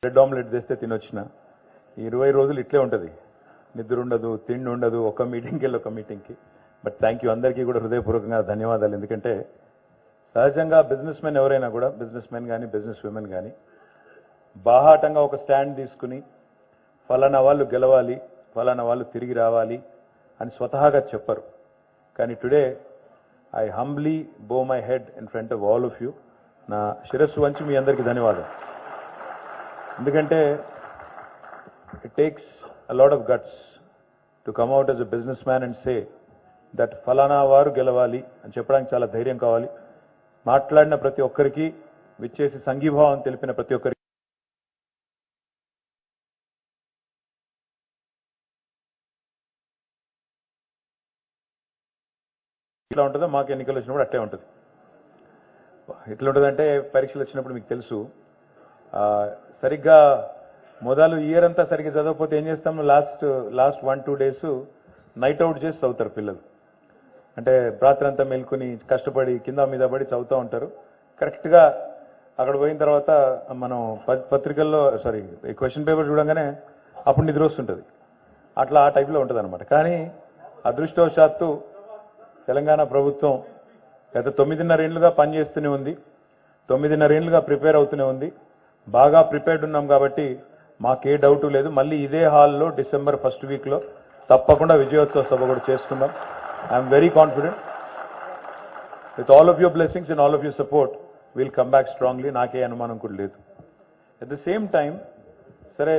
Bread omelette చేస్తే తినొచ్చిన 20 రోజులు ఇట్లే ఉంటుంది. నిద్ర ఉండదు, తిండి ఉండదు, ఒక మీటింగ్కి వెళ్ళి ఒక మీటింగ్కి. బట్ థ్యాంక్ యూ, అందరికీ కూడా హృదయపూర్వకంగా ధన్యవాదాలు. ఎందుకంటే సహజంగా బిజినెస్ మెన్ ఎవరైనా కూడా, బిజినెస్ మెన్ కానీ బిజినెస్ విమెన్ కానీ బాహాటంగా ఒక స్టాండ్ తీసుకుని ఫలానా వాళ్ళు గెలవాలి, ఫలానా వాళ్ళు తిరిగి రావాలి అని స్వతహాగా చెప్పరు. కానీ టుడే ఐ హంబ్లీ బో my head in front of all of you. నా శిరస్సు వంచి మీ అందరికీ ధన్యవాదాలు. ఎందుకంటే it takes a lot of guts to come out as a businessman and say that ఫలానా వారు గెలవాలి అని చెప్పడానికి చాలా ధైర్యం కావాలి. మాట్లాడిన ప్రతి ఒక్కరికి, విచ్చేసి సంఘీభావం తెలిపిన ప్రతి ఒక్కరికి ఇట్లా ఉంటుందో మాకు ఎన్నికలు వచ్చినప్పుడు అట్టే ఉంటుంది. ఎట్లా ఉంటుందంటే పరీక్షలు వచ్చినప్పుడు మీకు తెలుసు, సరిగ్గా మొదలు ఇయర్ అంతా సరిగ్గా చదవకపోతే ఏం చేస్తాం, లాస్ట్ 1-2 డేస్ నైట్ అవుట్ చేసి చదువుతారు పిల్లలు. అంటే రాత్రి అంతా మేల్కొని కష్టపడి కింద మీద పడి చదువుతూ ఉంటారు. కరెక్ట్గా అక్కడ పోయిన తర్వాత మనం పత్రికల్లో క్వశ్చన్ పేపర్ చూడంగానే అప్పుడు నిద్ర వస్తుంటుంది. అట్లా ఆ టైప్లో ఉంటుంది అనమాట. కానీ అదృష్టవశాత్తు తెలంగాణ ప్రభుత్వం గత 9.5 ఏళ్లుగా పనిచేస్తూనే ఉంది, 9.5 ఏళ్లుగా ప్రిపేర్ అవుతూనే ఉంది. బాగా ప్రిపేర్డ్ ఉన్నాం కాబట్టి మాకే డౌట్ లేదు. మళ్ళీ ఇదే హాల్లో డిసెంబర్ 1st వీక్లో తప్పకుండా విజయోత్సవ సభ కూడా చేసుకుందాం. I'm very confident with all of your blessings and all of your support will come back strongly. నాకే అనుమానం కూడా లేదు. అట్ ద సేమ్ టైం, సరే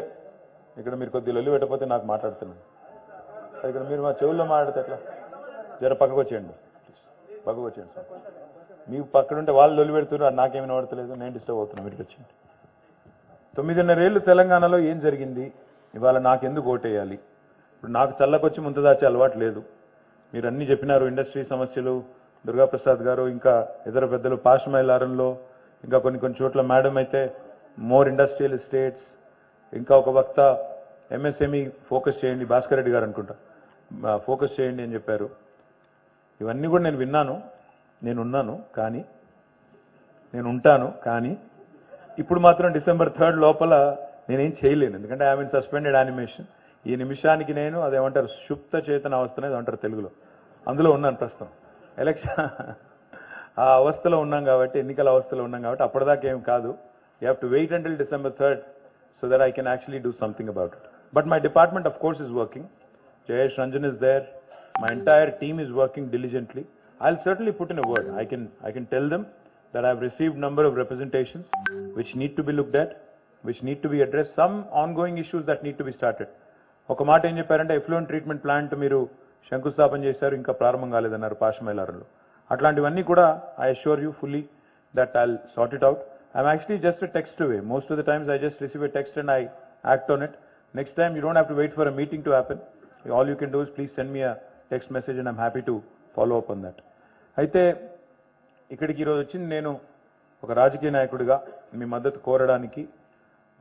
ఇక్కడ మీరు కొద్దిగా లొల్లి పెట్టకపోతే నాకు మాట్లాడుతున్నాను. ఇక్కడ మీరు మా చెవుల్లో మాట్లాడితే ఎట్లా, జర పక్కకు వచ్చేయండి, పక్కకు వచ్చేయండి సార్. మీకు పక్కనుంటే వాళ్ళు లొల్లి పెడుతున్నారు, నాకేమీ నడతలేదు, నేను డిస్టర్బ్ అవుతున్నాను. మీరు వచ్చేయండి. 9.5 ఏళ్లు తెలంగాణలో ఏం జరిగింది, ఇవాళ నాకెందుకు ఓటేయాలి? ఇప్పుడు నాకు చల్లకొచ్చి ముంత దాచే అలవాటు లేదు. మీరు అన్ని చెప్పినారు, ఇండస్ట్రీ సమస్యలు, దుర్గాప్రసాద్ గారు, ఇంకా ఇతర పెద్దలు పాషమైలారంలో, ఇంకా కొన్ని చోట్ల మేడం అయితే మోర్ ఇండస్ట్రియల్ ఎస్టేట్స్, ఇంకా ఒక వక్త ఎంఎస్ఎంఈ ఫోకస్ చేయండి, భాస్కర్ రెడ్డి గారు అనుకుంటా, ఫోకస్ చేయండి అని చెప్పారు. ఇవన్నీ కూడా నేను విన్నాను, నేనున్నాను, కానీ నేను ఉంటాను. కానీ ఇప్పుడు మాత్రం డిసెంబర్ 3 లోపల నేనేం చేయలేను. ఎందుకంటే ఐ మీన్ సస్పెండెడ్ యానిమేషన్. ఈ నిమిషానికి నేను అదేమంటారు, సుప్త చేతన అవస్థ అనేది అంటారు తెలుగులో, అందులో ఉన్నాను ప్రస్తుతం. ఎలక్షన్ ఆ అవస్థలో ఉన్నాం కాబట్టి, ఎన్నికల అవస్థలో ఉన్నాం కాబట్టి అప్పటిదాకా ఏం కాదు. You have to wait until December 3 so that I can actually do something about it. But my department of course is working. Jayesh Ranjan is there. My entire team is working diligently. I'll certainly put in a word. I can tell them that I've received number of representations which need to be looked at, which need to be addressed, some ongoing issues that need to be started. ఒక మాట ఏం చెప్పారంటే, effluent treatment plant మీరు శంకుస్థాపన చేశారు, ఇంకా ప్రారంభం కాలేదన్నారు పాషమైలారంలో. అట్లాంటివన్నీ కూడా I assure you fully that I'll sort it out. I'm actually just a text away. Most of the times I just receive a text and I act on it. Next time you don't have to wait for a meeting to happen. All you can do is please send me a text message and I'm happy to follow up on that. అయితే ఇక్కడికి ఈరోజు వచ్చింది నేను ఒక రాజకీయ నాయకుడిగా మీ మద్దతు కోరడానికి,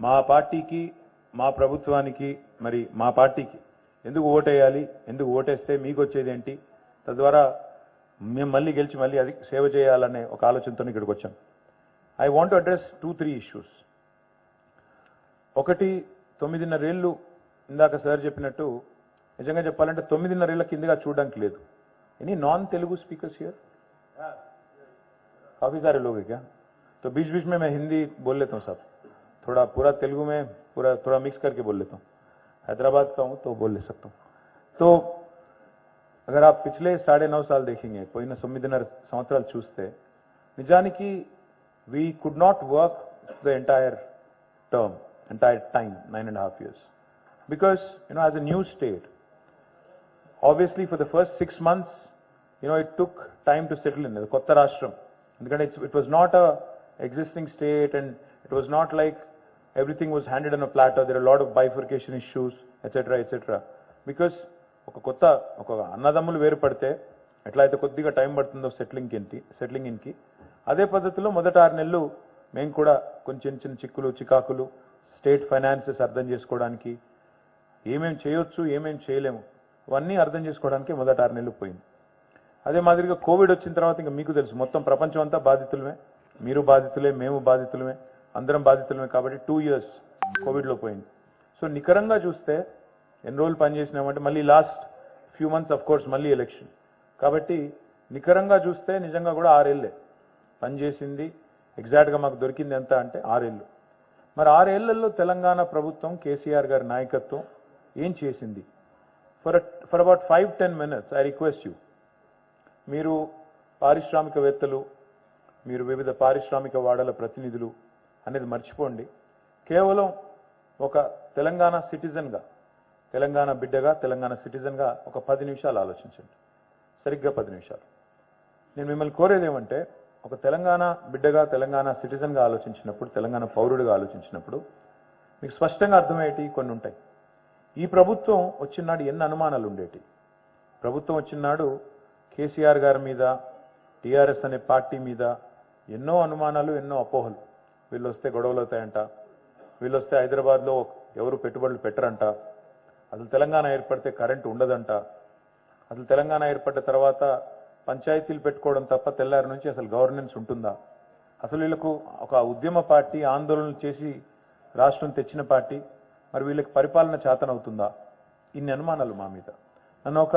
మా పార్టీకి, మా ప్రభుత్వానికి, మరి మా పార్టీకి ఎందుకు ఓటేయాలి, ఎందుకు ఓటేస్తే మీకు వచ్చేది ఏంటి, తద్వారా మేము మళ్ళీ గెలిచి మళ్ళీ అది సేవ చేయాలనే ఒక ఆలోచనతో ఇక్కడికి వచ్చాం. I want to address 2-3 issues. ఒకటి, 9.5 ఏళ్లు ఇందాక సార్ చెప్పినట్టు నిజంగా చెప్పాలంటే 9.5 ఏళ్ల కిందగా చూడడానికి లేదు. Any non Telugu speakers here? काफी सारे लोग हैं क्या? तो बीच बीच में मैं हिंदी बोल लेता हूँ साहब, थोड़ा पूरा तेलुगु में थोड़ा मिक्स करके बोल लेता हूँ. हैदराबाद का हूँ तो बोल ले सकता हूँ. तो अगर आप पिछले 9.5 साल देखेंगे, कोई ना 9.5 సంవత్సరాలు చూస్తే నిజానికి we could not work the entire time, 9.5 years. Because, as a new state, obviously for the first 6 months, it took time to settle in. Kotta Rashtra. It was not a existing state and it was not like everything was handed on a platter. There are a lot of bifurcation issues, etc. Because ఒక అన్నదమ్ములు వేరుపడితే ఎట్లయితే కొద్దిగా time పడుతుందో settling ఇన్కి, అదే పద్ధతిలో మొదట 6 నెలలు మేము కూడా కొంచెం చిన్న చికాకులు, స్టేట్ ఫైనాన్సెస్ అర్థం చేసుకోవడానికి, ఏమేం చేయొచ్చు ఏమేం చేయలేము అవన్నీ అర్థం చేసుకోవడానికి మొదట 6 నెలలు పోయింది. అదే మాదిరిగా కోవిడ్ వచ్చిన తర్వాత ఇంకా మీకు తెలుసు, మొత్తం ప్రపంచం అంతా బాధితులమే, మీరు బాధితులే, మేము బాధితులమే, అందరం బాధితులమే. కాబట్టి 2 years కోవిడ్లో పోయింది. సో నికరంగా చూస్తే ఎన్ని రోజులు పనిచేసినామంటే మళ్ళీ last few months of course మళ్ళీ ఎలక్షన్ కాబట్టి నికరంగా చూస్తే నిజంగా కూడా 6 ఏళ్లే పనిచేసింది. ఎగ్జాక్ట్గా మాకు దొరికింది ఎంత అంటే 6 ఏళ్ళు. మరి 6 ఏళ్లలో తెలంగాణ ప్రభుత్వం కేసీఆర్ గారి నాయకత్వం ఏం చేసింది? For about 5-10 minutes I request you, మీరు పారిశ్రామికవేత్తలు, మీరు వివిధ పారిశ్రామిక వాడల ప్రతినిధులు అనేది మర్చిపోండి. కేవలం ఒక తెలంగాణ సిటిజన్గా, తెలంగాణ బిడ్డగా, తెలంగాణ సిటిజన్గా ఒక 10 నిమిషాలు ఆలోచించండి. సరిగ్గా 10 నిమిషాలు. నేను మిమ్మల్ని కోరేది ఏమంటే, ఒక తెలంగాణ బిడ్డగా, తెలంగాణ సిటిజన్గా ఆలోచించినప్పుడు, తెలంగాణ పౌరుడిగా ఆలోచించినప్పుడు మీకు స్పష్టంగా అర్థమయ్యేటి కొన్ని ఉంటాయి. ఈ ప్రభుత్వం వచ్చినాడు ఎన్ని అనుమానాలు ఉండేటి. ప్రభుత్వం వచ్చినాడు కేసీఆర్ గారి మీద, టీఆర్ఎస్ అనే పార్టీ మీద ఎన్నో అనుమానాలు, ఎన్నో అపోహలు. వీళ్ళు వస్తే గొడవలు అవుతాయంట, వీళ్ళు వస్తే హైదరాబాద్లో ఎవరు పెట్టుబడులు పెట్టరంట, అసలు తెలంగాణ ఏర్పడితే కరెంటు ఉండదంట, అసలు తెలంగాణ ఏర్పడ్డ తర్వాత పంచాయతీలు పెట్టుకోవడం తప్ప తెల్లారి నుంచి అసలు గవర్నెన్స్ ఉంటుందా, అసలు వీళ్ళకు ఒక ఉద్యమ పార్టీ ఆందోళనలు చేసి రాష్ట్రం తెచ్చిన పార్టీ, మరి వీళ్ళకి పరిపాలన చేతనవుతుందా? ఇన్ని అనుమానాలు మా మీద. నన్ను ఒక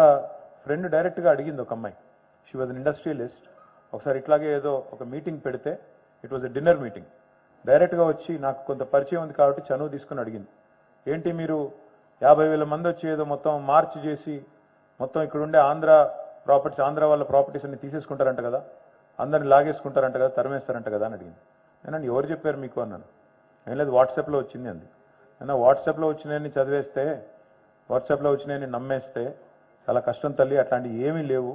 ఫ్రెండ్ డైరెక్ట్గా అడిగింది, ఒక అమ్మాయి, షీ వాజ్ అన్ ఇండస్ట్రియలిస్ట్. ఒకసారి ఇట్లాగే ఏదో ఒక మీటింగ్ పెడితే, it was a dinner meeting, డైరెక్ట్గా వచ్చి నాకు కొంత పరిచయం ఉంది కాబట్టి చనువు తీసుకుని అడిగింది, ఏంటి మీరు 50,000 మంది వచ్చి ఏదో మొత్తం మార్చ్ చేసి మొత్తం ఇక్కడ ఉండే ఆంధ్ర వాళ్ళ ప్రాపర్టీస్ అన్ని తీసేసుకుంటారంట కదా, అందరిని లాగేసుకుంటారంట కదా, తరిమేస్తారంట కదా అని అడిగింది. నేను ఎవరు చెప్పారు మీకు అన్నాను. ఏం లేదు, వాట్సాప్లో వచ్చింది అంది. అయినా వాట్సాప్లో వచ్చినాయని చదివేస్తే, వాట్సాప్లో వచ్చినాయని నమ్మేస్తే చాలా కష్టం తల్లి, అట్లాంటివి ఏమీ లేవు.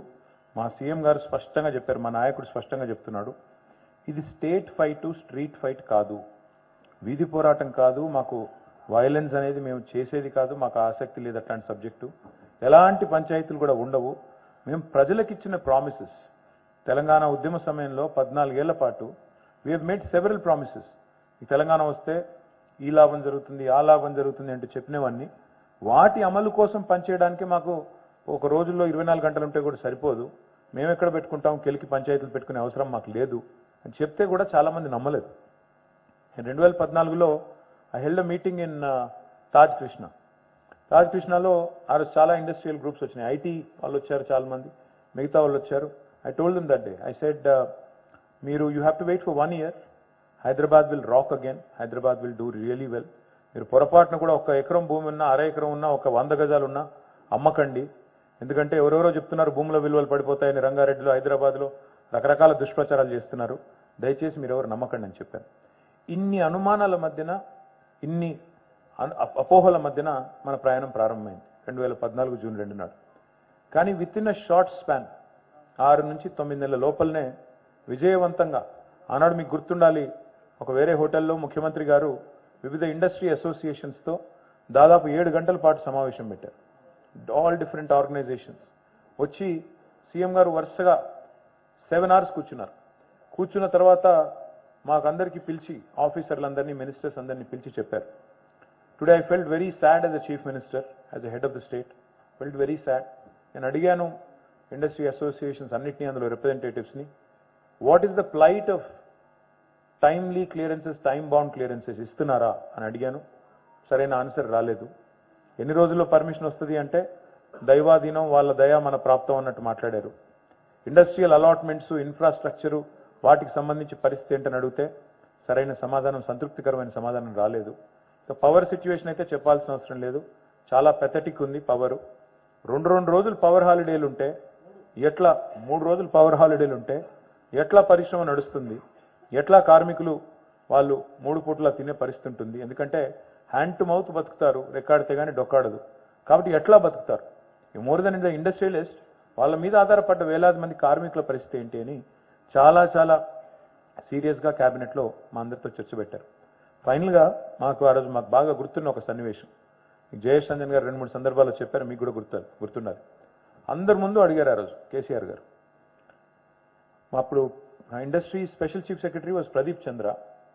మా సీఎం గారు స్పష్టంగా చెప్పారు, మా నాయకుడు స్పష్టంగా చెప్తున్నాడు, ఇది స్టేట్ ఫైట్, స్ట్రీట్ ఫైట్ కాదు, వీధి పోరాటం కాదు, మాకు వైలెన్స్ అనేది మేము చేసేది కాదు, మాకు ఆసక్తి లేదు అట్లాంటి సబ్జెక్టు, ఎలాంటి పంచాయతీలు కూడా ఉండవు. మేము ప్రజలకు ఇచ్చిన ప్రామిసెస్, తెలంగాణ ఉద్యమ సమయంలో 14 ఏళ్ల పాటు we have made several promises. ఈ తెలంగాణ వస్తే ఈ లాభం జరుగుతుంది, ఆ లాభం జరుగుతుంది అంటూ చెప్పినవన్నీ వాటి అమలు కోసం పనిచేయడానికి మాకు ఒక రోజుల్లో 24 గంటలు ఉంటే కూడా సరిపోదు, మేము ఎక్కడ పెట్టుకుంటాం, కెలికి పంచాయతీలు పెట్టుకునే అవసరం మాకు లేదు అని చెప్తే కూడా చాలామంది నమ్మలేదు. 2014లో I held a meeting in Taj కృష్ణలో ఆ రోజు చాలా ఇండస్ట్రియల్ గ్రూప్స్ వచ్చినాయి, ఐటీ వాళ్ళు వచ్చారు, చాలా మంది మిగతా వాళ్ళు వచ్చారు. I told them that day, I said మీరు you have to wait for 1 year, Hyderabad will rock again, Hyderabad will do really well. మీరు పొరపాటున కూడా 1 ఎకరం భూమి ఉన్నా, అర ఎకరం ఉన్నా, 100 గజాలు ఉన్నా అమ్మకండి. ఎందుకంటే ఎవరెవరో చెప్తున్నారు భూముల విలువలు పడిపోతాయని, రంగారెడ్డిలో, హైదరాబాద్లో రకరకాల దుష్ప్రచారాలు చేస్తున్నారు, దయచేసి మీరు ఎవరు నమ్మకండి అని చెప్పాను. ఇన్ని అనుమానాల మధ్యన, ఇన్ని అపోహల మధ్యన మన ప్రయాణం ప్రారంభమైంది 2014 జూన్ 2 నాడు. కానీ with in a short span, 6 నుంచి 9 నెలల లోపలనే విజయవంతంగా, ఆనాడు మీకు గుర్తుండాలి, ఒక వేరే హోటల్లో ముఖ్యమంత్రి గారు వివిధ ఇండస్ట్రీ అసోసియేషన్స్తో దాదాపు 7 గంటల పాటు సమావేశం పెట్టారు. ఆల్ డిఫరెంట్ ఆర్గనైజేషన్స్ వచ్చి సీఎం గారు వరుసగా 7 hours కూర్చున్నారు. కూర్చున్న తర్వాత మాకందరికీ పిలిచి, ఆఫీసర్లందరినీ, మినిస్టర్స్ అందరినీ పిలిచి చెప్పారు, today I felt very sad as a chief minister, as a head of the state, felt very sad. నేను అడిగాను ఇండస్ట్రీ అసోసియేషన్స్ అన్నింటినీ, అందులో రిప్రజెంటేటివ్స్ని, what is the plight of timely clearances, time bound clearances ఇస్తున్నారా అని అడిగాను. సరైన ఆన్సర్ రాలేదు. ఎన్ని రోజుల్లో పర్మిషన్ వస్తుంది అంటే, దైవాధీనం, వాళ్ళ దయ మన ప్రాప్తం అన్నట్టు మాట్లాడారు. ఇండస్ట్రియల్ అలాట్మెంట్స్, ఇన్ఫ్రాస్ట్రక్చరు, వాటికి సంబంధించి పరిస్థితి ఏంటని అడిగితే సరైన సమాధానం, సంతృప్తికరమైన సమాధానం రాలేదు. పవర్ సిచ్యువేషన్ అయితే చెప్పాల్సిన అవసరం లేదు, చాలా పెథటిక్ ఉంది పవరు. 2 రోజులు పవర్ హాలిడేలు ఉంటే ఎట్లా, 3 రోజులు పవర్ హాలిడేలు ఉంటే ఎట్లా పరిశ్రమ నడుస్తుంది, ఎట్లా కార్మికులు వాళ్ళు 3 పూటలా తినే పరిస్థితి ఉంటుంది. ఎందుకంటే హ్యాండ్ టు మౌత్ బతుకుతారు, రెక్కాడితే కానీ డొక్కాడదు. కాబట్టి ఎట్లా బతుకుతారు? మోర్ దెన్ ద ఇండస్ట్రియలిస్ట్, వాళ్ళ మీద ఆధారపడ్డ వేలాది మంది కార్మికుల పరిస్థితి ఏంటి అని చాలా చాలా సీరియస్గా క్యాబినెట్లో మా అందరితో చర్చ పెట్టారు. ఫైనల్గా మాకు ఆ రోజు మాకు బాగా గుర్తున్న ఒక సన్నివేశం, జయేష్ రంజన్ గారు 2-3 సందర్భాల్లో చెప్పారు, మీకు కూడా గుర్తున్నారు. అందరి ముందు అడిగారు ఆ రోజు కేసీఆర్ గారు. అప్పుడు industry special chief secretary was Pradeep Chandra,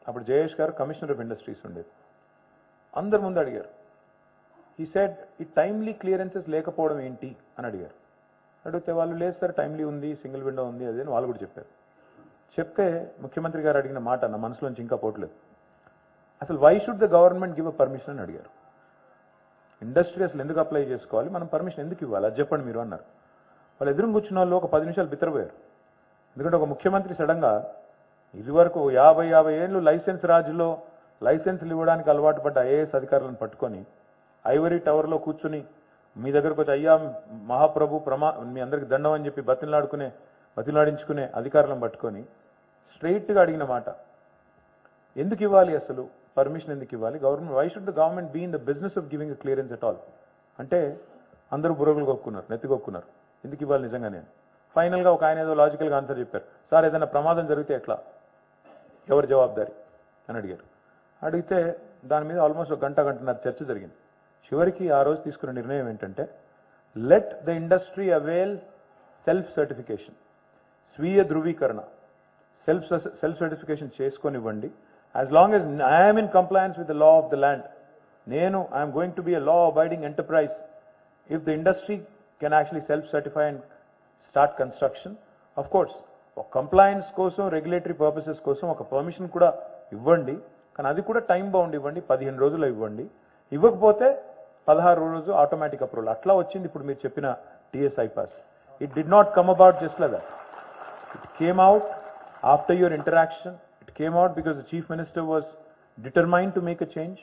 అప్పుడు జయేష్ గారు కమిషనర్ ఆఫ్ ఇండస్ట్రీస్ ఉండేది. అందరి ముందు అడిగారు, ఈ సెడ్ ఈ టైమ్లీ క్లియరెన్సెస్ లేకపోవడం ఏంటి అని అడిగారు. అడిగితే వాళ్ళు లేదు సార్, టైమ్లీ ఉంది, సింగిల్ విండో ఉంది, అదే అని వాళ్ళు కూడా చెప్పారు. చెప్తే ముఖ్యమంత్రి గారు అడిగిన మాట నా మనసులోంచి ఇంకా పోవట్లేదు. అసలు why should the government give a permission అని అడిగారు. ఇండస్ట్రీ అసలు ఎందుకు అప్లై చేసుకోవాలి, మనం పర్మిషన్ ఎందుకు ఇవ్వాలి అది చెప్పండి మీరు అన్నారు. వాళ్ళు ఎదురు కూర్చున్న వాళ్ళు ఒక 10 నిమిషాలు బిత్తరపోయారు. ఎందుకంటే ఒక ముఖ్యమంత్రి సడన్గా ఇదివరకు 50 ఏళ్ళు లైసెన్స్ రాజులో లైసెన్స్లు ఇవ్వడానికి అలవాటు పడ్డ ఐఏఎస్ అధికారులను పట్టుకొని ఐవరీ టవర్లో కూర్చుని మీ దగ్గరకు వచ్చి అయ్యా మహాప్రభు మీ అందరికి దండం అని చెప్పి బతిలాడించుకునే అధికారులను పట్టుకొని స్ట్రైట్గా అడిగిన మాట, ఎందుకు ఇవ్వాలి అసలు పర్మిషన్, ఎందుకు ఇవ్వాలి government, why should the government be in the business of giving clearance at all అంటే అందరూ బుర్రలు కొక్కున్నారు, నెత్తికొక్కున్నారు, ఎందుకు ఇవ్వాలి నిజంగానే. ఫైనల్గా ఒక ఆయన ఏదో లాజికల్గా ఆన్సర్ చెప్పారు, సార్ ఏదైనా ప్రమాదం జరిగితే ఎట్లా, ఎవరు జవాబుదారి అని అడిగారు. అడిగితే దాని మీద ఆల్మోస్ట్ ఒక గంటన్నర చర్చ జరిగింది. చివరికి ఆ రోజు తీసుకున్న నిర్ణయం ఏంటంటే, let the industry avail self certification, స్వీయ ధృవీకరణ, సెల్ఫ్ సర్టిఫికేషన్ చేసుకొనివ్వండి. As long as I'm in compliance with the law of the land, I'm going to be a law abiding enterprise. If the industry can actually self certify and start construction, of course ఒక compliance కోసం regulatory purposes కోసం ఒక permission కూడా ఇవ్వండి, కానీ అది కూడా time bound ఇవ్వండి, 15 రోజులు ఇవ్వండి, ఇవ్వకపోతే 16 రోజు ఆటోమేటిక్ అప్రూవల్. అట్లా వచ్చింది ఇప్పుడు మీరు చెప్పిన TSI pass. It did not come about just like that. It came out after your interaction. It came out because the chief minister was determined to make a change.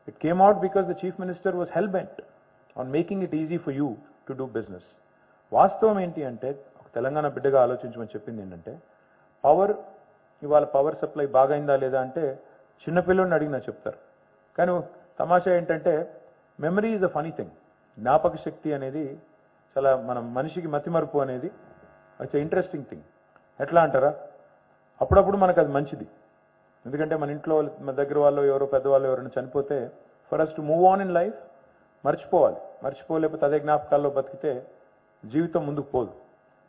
It came out because the chief minister was hell bent on making it easy for you to do business. వాస్తవం ఏంటి అంటే, తెలంగాణ బిడ్డగా ఆలోచించమని చెప్పింది ఏంటంటే, ఇవాళ power supply బాగైందా లేదా అంటే చిన్నపిల్లల్ని అడిగినా చెప్తారు. కానీ తమాషా ఏంటంటే, memory is a funny thing. జ్ఞాపక శక్తి అనేది చాలా మనిషికి మతిమరుపు అనేది ఇట్స్ ఇంట్రెస్టింగ్ థింగ్. ఎట్లా అంటారా, అప్పుడప్పుడు మనకు అది మంచిది. ఎందుకంటే మన ఇంట్లో మన దగ్గర వాళ్ళు ఎవరో పెద్దవాళ్ళు ఎవరైనా చనిపోతే for us to move on in life, మర్చిపోలేకపోతే అదే జ్ఞాపకాల్లో బతికితే జీవితం ముందుకు పోదు.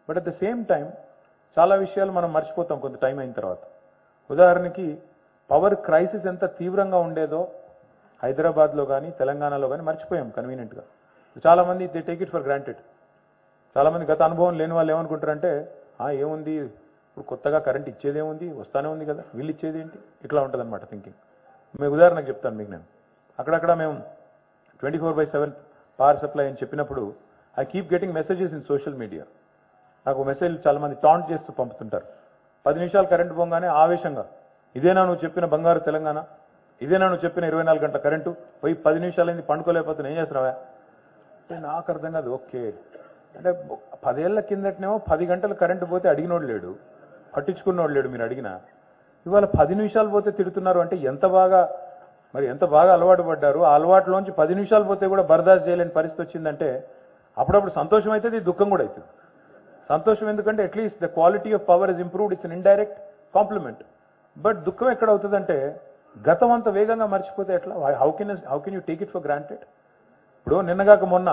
But at the same time చాలా విషయాలు మనం మర్చిపోతాం కొంత టైం అయిన తర్వాత. ఉదాహరణకి పవర్ క్రైసిస్ ఎంత తీవ్రంగా ఉండేదో హైదరాబాద్లో కానీ తెలంగాణలో కానీ మర్చిపోయాం కన్వీనియంట్గా. చాలా మంది they take it for granted. చాలా మంది గత అనుభవం లేని వాళ్ళు ఏమనుకుంటారంటే, ఏముంది ఇప్పుడు కొత్తగా కరెంట్ ఇచ్చేదేముంది, వస్తానే ఉంది కదా, వీళ్ళు ఇచ్చేది ఏంటి, ఇట్లా ఉంటుంది అనమాట థింకింగ్. మీకు ఉదాహరణకు చెప్తాను మీకు. నేను అక్కడక్కడ మేము 24/7 పవర్ సప్లై అని చెప్పినప్పుడు I keep getting messages in social media. నాకు మెసేజ్ చాలా మంది టాంట్ చేస్తూ పంపుతుంటారు. 10 నిమిషాలు కరెంటు పోగానే ఆవేశంగా, ఇదేనా నువ్వు చెప్పిన బంగారు తెలంగాణ, ఇదేనా నువ్వు చెప్పిన 24 గంటల కరెంటు, పోయి 10 నిమిషాలైంది పండుకోలేకపోతే ఏం చేస్తున్నావా అంటే నాకు అర్థం కాదు. ఓకే అంటే 10 ఏళ్ల కిందటనేమో 10 గంటలు కరెంటు పోతే అడిగినోడు లేడు, పట్టించుకున్నోడు లేడు మీరు అడిగినా. ఇవాళ 10 నిమిషాలు పోతే తిడుతున్నారు అంటే ఎంత బాగా అలవాటు పడ్డారు. ఆ అలవాటులోంచి 10 నిమిషాలు పోతే కూడా బర్దాస్త్ చేయలేని పరిస్థితి వచ్చిందంటే అప్పుడప్పుడు సంతోషం అవుతుంది, దుఃఖం కూడా అవుతుంది. సంతోషం ఎందుకంటే at least the quality of power is improved, it's an indirect compliment. But దుఃఖం ఎక్కడ అవుతుందంటే గతం అంత వేగంగా మర్చిపోతే ఎట్లా, how can you take it for granted. ఇప్పుడు నిన్నగాక మొన్న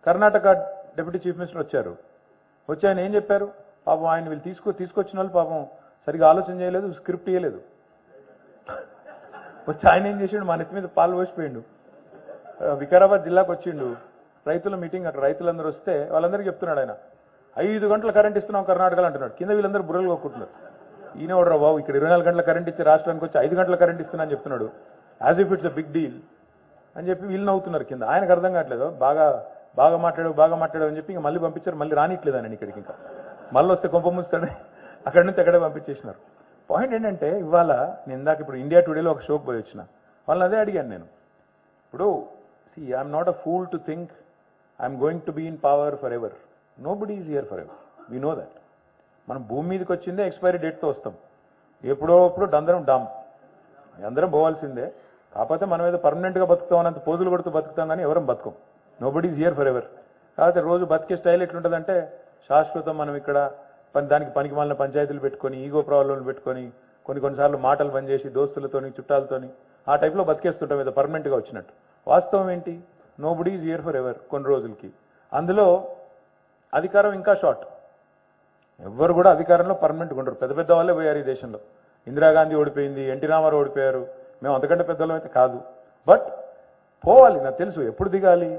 కర్ణాటక డిప్యూటీ చీఫ్ మినిస్టర్ వచ్చి ఆయన ఏం చెప్పారు, పాపం ఆయన వీళ్ళు తీసుకొచ్చిన వాళ్ళు పాపం సరిగా ఆలోచన చేయలేదు, స్క్రిప్ట్ ఇవ్వలేదు. వచ్చి ఆయన ఏం చేసిండు, మా నెత్తి మీద పాలు పోసిపోయిండు. వికారాబాద్ జిల్లాకు వచ్చిండు, రైతుల మీటింగ్, అక్కడ రైతులందరూ వస్తే వాళ్ళందరికీ చెప్తున్నాడు ఆయన, 5 గంటల కరెంట్ ఇస్తున్నాం కర్ణాటకలో అంటున్నాడు. కింద వీళ్ళందరూ బుర్రలు కొట్టుకుంటున్నారు. ఈయన ఎవడరా బాబు, ఇక్కడ 24 గంటల కరెంట్ ఇచ్చి రాష్ట్రానికి వచ్చి 5 గంటల కరెంట్ ఇస్తున్నా అని చెప్తున్నాడు, as if it's a big deal అని చెప్పి వీళ్ళు నవ్వుతున్నారు కింద. ఆయనకు అర్థం కావట్లేదు, బాగా మాట్లాడావు అని చెప్పి ఇంకా మళ్ళీ పంపించారు. మళ్ళీ రానిట్లేదు ఆయన ఇక్కడికి, ఇంకా మళ్ళీ వస్తే కొంప ముస్తాడు, అక్కడి నుంచి అక్కడే పంపించేసినారు. పాయింట్ ఏంటంటే, ఇవాళ నేను ఇందాక ఇప్పుడు ఇండియా టుడేలో ఒక షోకి పోయి వచ్చిన, వాళ్ళని అదే అడిగాను నేను. ఇప్పుడు I'm not a fool to think I'm going to be in power forever. Nobody is here for ever, we know that. మనం భూమి మీదకి వచ్చిందే ఎక్స్పైరీ డేట్తో వస్తాం. ఎప్పుడో అందరం పోవాల్సిందే. కాకపోతే మనం ఏదో పర్మనెంట్గా బతుకుతాం అన్నంత పోజులు కొడుతూ బతుకుతాం, కానీ ఎవరం బతుకం. Nobody is here for ever. కాకపోతే రోజు బతికే స్టైల్ ఎట్లుంటుందంటే, శాశ్వతం మనం ఇక్కడ దానికి పనికి మాలిన పంచాయతీలు పెట్టుకొని, ఈగో ప్రాబ్లంలు పెట్టుకొని, కొన్నిసార్లు మాటలు పనిచేసి దోస్తులతోని చుట్టాలతోని ఆ టైప్లో బతికేస్తుంటాం ఏదో పర్మనెంట్గా వచ్చినట్టు. వాస్తవం ఏంటి, nobody is here for ever కొన్ని రోజులకి. అందులో అధికారం ఇంకా షార్ట్. ఎవ్వరు కూడా అధికారంలో పర్మనెంట్గా ఉండరు. పెద్ద వాళ్ళే పోయారు ఈ దేశంలో. ఇందిరాగాంధీ ఓడిపోయింది, ఎన్టీ రామారావు ఓడిపోయారు. మేము అంతకంటే పెద్దవాళ్ళం అయితే కాదు. బట్ పోవాలి, నాకు తెలుసు ఎప్పుడు దిగాలి.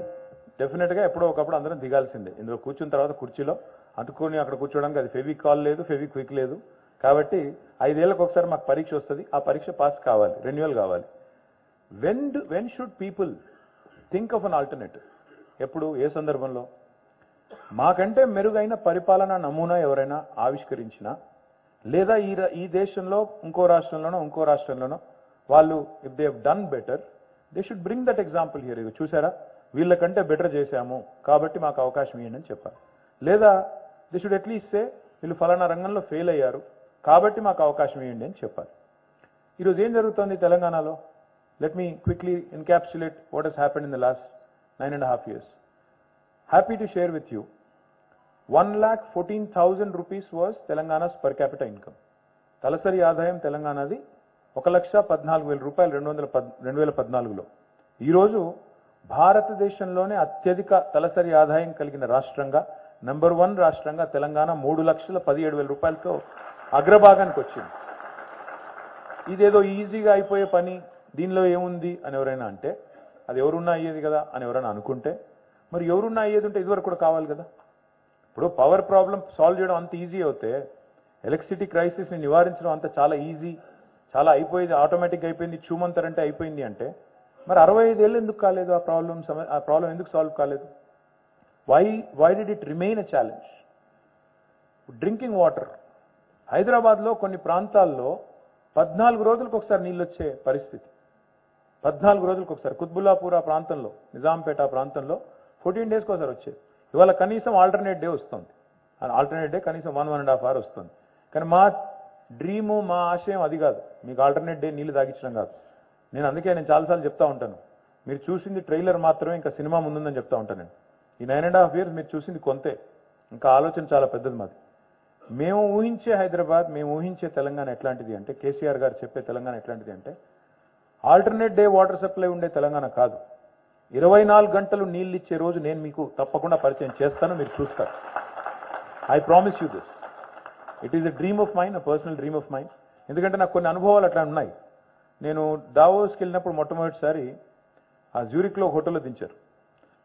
డెఫినెట్గా ఎప్పుడో ఒకప్పుడు అందరం దిగాల్సిందే. ఇందులో కూర్చున్న తర్వాత కుర్చీలో అందుకొని అక్కడ కూర్చోడానికి అది ఫెవికాల్ లేదు, ఫెవిక్విక్ లేదు. కాబట్టి 5 ఏళ్లకు ఒకసారి మాకు పరీక్ష వస్తుంది. ఆ పరీక్ష పాస్ కావాలి, రెన్యువల్ కావాలి. when should people think of an alternative? ఎప్పుడు ఏ సందర్భంలో? మాకంటే మెరుగైన పరిపాలనా నమూనా ఎవరైనా ఆవిష్కరించినా లేదా ఈ దేశంలో ఇంకో రాష్ట్రంలోనో వాళ్ళు if they have done better they should bring that example here. చూసారా వీళ్ళకంటే బెటర్ చేశాము కాబట్టి మాకు అవకాశం ఇవ్వండి అని చెప్పాలి. లేదా దే షుడ్ అట్లీస్ట్ సే వీళ్ళు ఫలానా రంగంలో ఫెయిల్ అయ్యారు కాబట్టి మాకు అవకాశం ఇవ్వండి అని చెప్పాలి. ఈరోజు ఏం జరుగుతోంది తెలంగాణలో? Let me quickly encapsulate what has happened in the last 9.5 years. Happy to share with you, 1,14,000 rupees was Telangana's per capita income. తలసరి ఆదాయం తెలంగాణది 1,14,000 రూపాయలు 2014లో. ఈరోజు భారతదేశంలోనే అత్యధిక తలసరి ఆదాయం కలిగిన రాష్ట్రంగా నంబర్ 1 రాష్ట్రంగా తెలంగాణ 3,17,000 రూపాయలతో అగ్రభాగానికి వచ్చింది. ఇదేదో ఈజీగా అయిపోయే పని, దీనిలో ఏముంది అని ఎవరైనా అంటే, అది ఎవరున్నా అయ్యేది కదా అని ఎవరైనా అనుకుంటే, మరి ఎవరున్నా అయ్యేది ఉంటే ఇదివరకు కూడా కావాలి కదా. ఇప్పుడు పవర్ ప్రాబ్లం సాల్వ్ చేయడం అంత ఈజీ అవుతే ఎలక్ట్రిసిటీ క్రైసిస్ని నివారించడం అంత చాలా ఈజీ, చాలా అయిపోయేది, ఆటోమేటిక్గా అయిపోయింది, చూమంతరంటే అయిపోయింది అంటే మరి 65 ఏళ్ళు ఎందుకు కాలేదు? ఆ ప్రాబ్లం ఎందుకు సాల్వ్ కాలేదు? Why did it remain a challenge? Drinking water హైదరాబాద్లో కొన్ని ప్రాంతాల్లో 14 రోజులకు ఒకసారి నీళ్ళు వచ్చే పరిస్థితి. 14 రోజులకు ఒకసారి. కుత్బుల్లాపూర్ ఆ ప్రాంతంలో, నిజాంపేట ఆ ప్రాంతంలో 14 డేస్కి ఒకసారి వచ్చేది. ఇవాళ కనీసం ఆల్టర్నేట్ డే వస్తుంది. ఆల్టర్నేట్ డే కనీసం 1.5 hour వస్తుంది. కానీ మా డ్రీము, మా ఆశయం అది కాదు, మీకు ఆల్టర్నేట్ డే నీళ్లు తాగించడం కాదు. నేను చాలాసార్లు చెప్తా ఉంటాను, మీరు చూసింది ట్రైలర్ మాత్రమే, ఇంకా సినిమా ముందుందని చెప్తా ఉంటాను నేను. ఈ 9.5 years మీరు చూసింది కొంతే, ఇంకా ఆలోచన చాలా పెద్దది మాది. మేము ఊహించే హైదరాబాద్, మేము ఊహించే తెలంగాణ ఎట్లాంటిది అంటే, కేసీఆర్ గారు చెప్పే తెలంగాణ ఎట్లాంటిది అంటే, ఆల్టర్నేట్ డే వాటర్ సప్లై ఉండే తెలంగాణ కాదు, 24 గంటలు నీళ్ళు ఇచ్చే రోజు నేను మీకు తప్పకుండా పరిచయం చేస్తాను, మీరు చూస్తారు. I promise you this. It is a dream of mind, a personal dream of mind. ఎందుకంటే నాకు కొన్ని అనుభవాలు అట్లా ఉన్నాయి. నేను దావోస్కి వెళ్ళినప్పుడు మొట్టమొదటిసారి ఆ జ్యూరిక్లో హోటల్లో దించారు.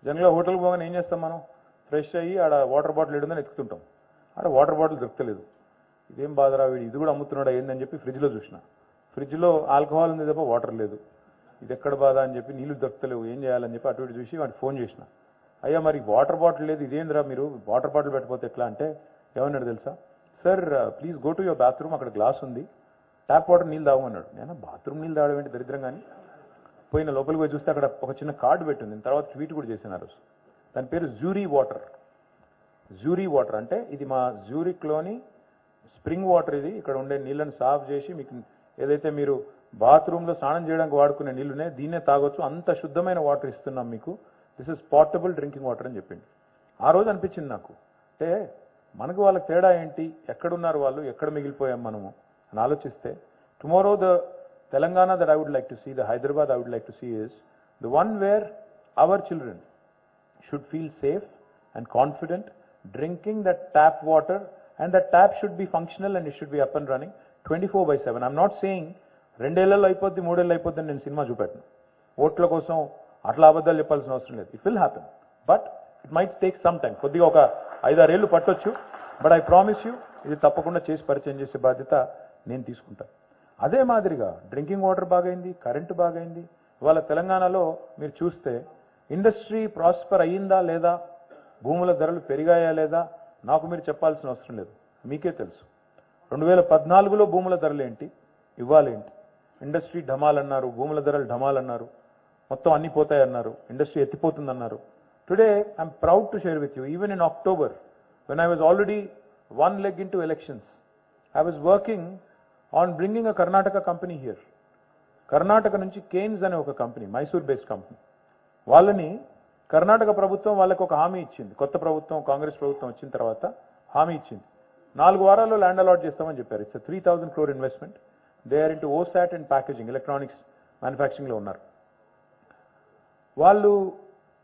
జనరల్గా హోటల్కి పోగానే ఏం చేస్తాం మనం? ఫ్రెష్ అయ్యి ఆడ వాటర్ బాటిల్ ఏడుందని ఎత్తుకుంటాం. ఆడ వాటర్ బాటిల్ దొరకలేదు. ఇదేం బాధరా, వీడు ఇది కూడా అమ్ముతున్నాడా ఏందని చెప్పి ఫ్రిడ్జ్లో చూసిన. ఫ్రిడ్జ్లో ఆల్కహాల్ ఉంది తప్ప వాటర్ లేదు. ఇది ఎక్కడ బాధ అని చెప్పి, నీళ్లు దొరకలేవు, ఏం చేయాలని చెప్పి అటు ఇటు చూసి వాడికి ఫోన్ చేసిన. అయ్యా మరి వాటర్ బాటిల్ లేదు, ఇదేంద్రా మీరు వాటర్ బాటిల్ పెట్టకపోతే ఎట్లా అంటే, ఏమన్నాడు తెలుసా? Sir please go to your bathroom, అక్కడ గ్లాస్ ఉంది, ట్యాప్ వాటర్ నీళ్ళు తాగమన్నాడు. నేను బాత్రూమ్ నీళ్ళు తాగడం ఏంటి దరిద్రం కానీ. పోయిన లోపలికి పోయి చూస్తే అక్కడ ఒక చిన్న కార్డు పెట్టింది. తర్వాత ట్వీట్ కూడా చేశాను ఆ రోజు. దాని పేరు జ్యూరీ వాటర్. జ్యూరీ వాటర్ అంటే ఇది మా జ్యూరిక్లోని స్ప్రింగ్ వాటర్. ఇది ఇక్కడ ఉండే నీళ్ళని సాఫ్ చేసి మీకు ఏదైతే మీరు బాత్రూంలో స్నానం చేయడానికి వాడుకునే నీళ్ళునే దీన్నే తాగొచ్చు, అంత శుద్ధమైన వాటర్ ఇస్తున్నాం మీకు, this is portable drinking water అని చెప్పింది. ఆ రోజు అనిపించింది నాకు, అంటే మనకు వాళ్ళకి తేడా ఏంటి, ఎక్కడున్నారు వాళ్ళు, ఎక్కడ మిగిలిపోయాం మనము అని ఆలోచిస్తే, tomorrow the Telangana that I would like to see, the Hyderabad I would like to see is the one where our children should feel safe and confident drinking that tap water, and that tap should be functional and it should be up and running 24/7. I'm not saying 2 ఏళ్లలో అయిపోద్ది 3 ఏళ్ళు అయిపోద్ది నేను cinema చూపెట్టను. ఓట్ల కోసం అట్లా అబద్ధాలు చెప్పాల్సిన అవసరం లేదు. It will happen, but it might take some time. కొద్దిగా ఒక 5-6 ఏళ్ళు పట్టొచ్చు, బట్ ఐ ప్రామిస్ యూ ఇది తప్పకుండా చేసి పరిచయం చేసే బాధ్యత నేను తీసుకుంటాను. అదే మాదిరిగా డ్రింకింగ్ వాటర్ బాగైంది, కరెంటు బాగైంది. ఇవాళ తెలంగాణలో మీరు చూస్తే ఇండస్ట్రీ ప్రాస్పర్ అయ్యిందా లేదా, భూముల ధరలు పెరిగాయా లేదా నాకు మీరు చెప్పాల్సిన అవసరం లేదు, మీకే తెలుసు. 2014లో భూముల ధరలు ఏంటి, ఇవ్వాలేంటి? ఇండస్ట్రీ ఢమాలన్నారు, భూముల ధరలు ఢమాలన్నారు, మొత్తం అన్ని పోతాయన్నారు, ఇండస్ట్రీ ఎత్తిపోతుందన్నారు. Today I'm proud to share with you, even in October when I was already one leg into elections, I was working on bringing a Karnataka company here. Karnataka నుంచి కేన్స్ అనే ఒక కంపెనీ, మైసూర్ బేస్డ్ కంపెనీ, వాళ్ళని కర్ణాటక ప్రభుత్వం వాళ్ళకి ఒక హామీ ఇచ్చింది. కొత్త ప్రభుత్వం, కాంగ్రెస్ ప్రభుత్వం వచ్చిన తర్వాత హామీ ఇచ్చింది, 4 వారాల్లో ల్యాండ్ అలాట్ చేస్తామని చెప్పారు. It's 3,000 crore investment. They are into OSAT and packaging, electronics మ్యానుఫ్యాక్చరింగ్లో ఉన్నారు వాళ్ళు.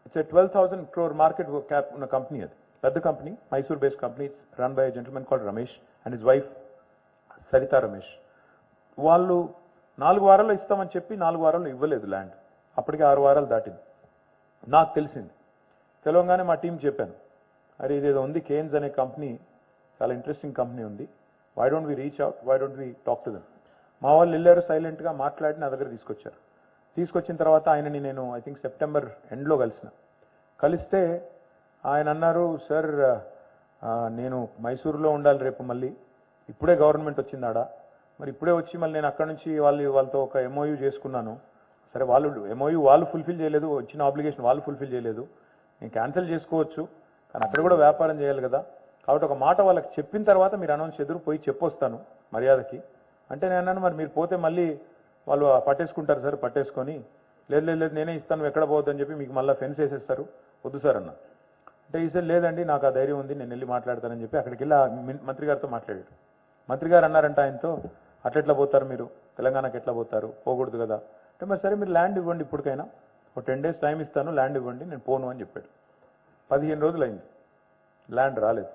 ఇట్స్ 12,000 crore మార్కెట్ క్యాప్ ఉన్న కంపెనీ, అది పెద్ద company, Mysore based company. It's run by gentlemen called Ramesh and his wife Saritha Ramesh. వాళ్ళు 4 వారాల్లో ఇస్తామని చెప్పి 4 వారాల్లో ఇవ్వలేదు ల్యాండ్. అప్పటికే 6 వారాలు దాటింది. నాకు తెలిసింది, తెలంగాణ మా టీం చెప్పాను, అరే ఇదేదో ఉంది కేన్స్ అనే కంపెనీ, చాలా ఇంట్రెస్టింగ్ కంపెనీ ఉంది, why don't we reach out, why don't we talk to them. మా వాళ్ళు వెళ్ళారు, సైలెంట్గా మాట్లాడి నా దగ్గర తీసుకొచ్చారు. తీసుకొచ్చిన తర్వాత ఆయనని నేను ఐ థింక్ సెప్టెంబర్ ఎండ్లో కలిస్తే ఆయన అన్నారు, సార్ నేను మైసూరులో ఉండాలి రేపు, మళ్ళీ ఇప్పుడే గవర్నమెంట్ వచ్చిందాడా, మరి ఇప్పుడే వచ్చి మళ్ళీ నేను అక్కడ నుంచి వాళ్ళతో ఒక ఎంఓయూ చేసుకున్నాను. సరే, వాళ్ళు ఎంఓయూ వాళ్ళు ఫుల్ఫిల్ చేయలేదు, వచ్చిన ఆబ్లిగేషన్ వాళ్ళు ఫుల్ఫిల్ చేయలేదు, నేను క్యాన్సిల్ చేసుకోవచ్చు, కానీ అక్కడ కూడా వ్యాపారం చేయాలి కదా. కాబట్టి ఒక మాట వాళ్ళకి చెప్పిన తర్వాత మీరు అనౌన్స్ ఎదురు పోయి చెప్పొస్తాను మర్యాదకి అంటే, నేను అన్నాను, మరి మీరు పోతే మళ్ళీ వాళ్ళు పట్టేసుకుంటారు సార్, పట్టేసుకొని లేదు లేదు నేనే ఇస్తాను, ఎక్కడ పోవద్దని చెప్పి మీకు మళ్ళీ ఫెన్స్ వేసేస్తారు, వద్దు సార్ అన్న. అంటే ఈసారి లేదండి, నాకు ఆ ధైర్యం ఉంది, నేను వెళ్ళి మాట్లాడతానని చెప్పి అక్కడికి వెళ్ళి మంత్రి గారితో మాట్లాడాడు. మంత్రి గారు అన్నారంట ఆయనతో, అట్లెట్లా పోతారు మీరు, తెలంగాణకి ఎట్లా పోతారు, పోకూడదు కదా అంటే, మరి సరే మీరు ల్యాండ్ ఇవ్వండి, ఇప్పటికైనా ఒక 10 days టైం ఇస్తాను, ల్యాండ్ ఇవ్వండి, నేను పోను అని చెప్పాడు. 15 రోజులు అయింది, ల్యాండ్ రాలేదు.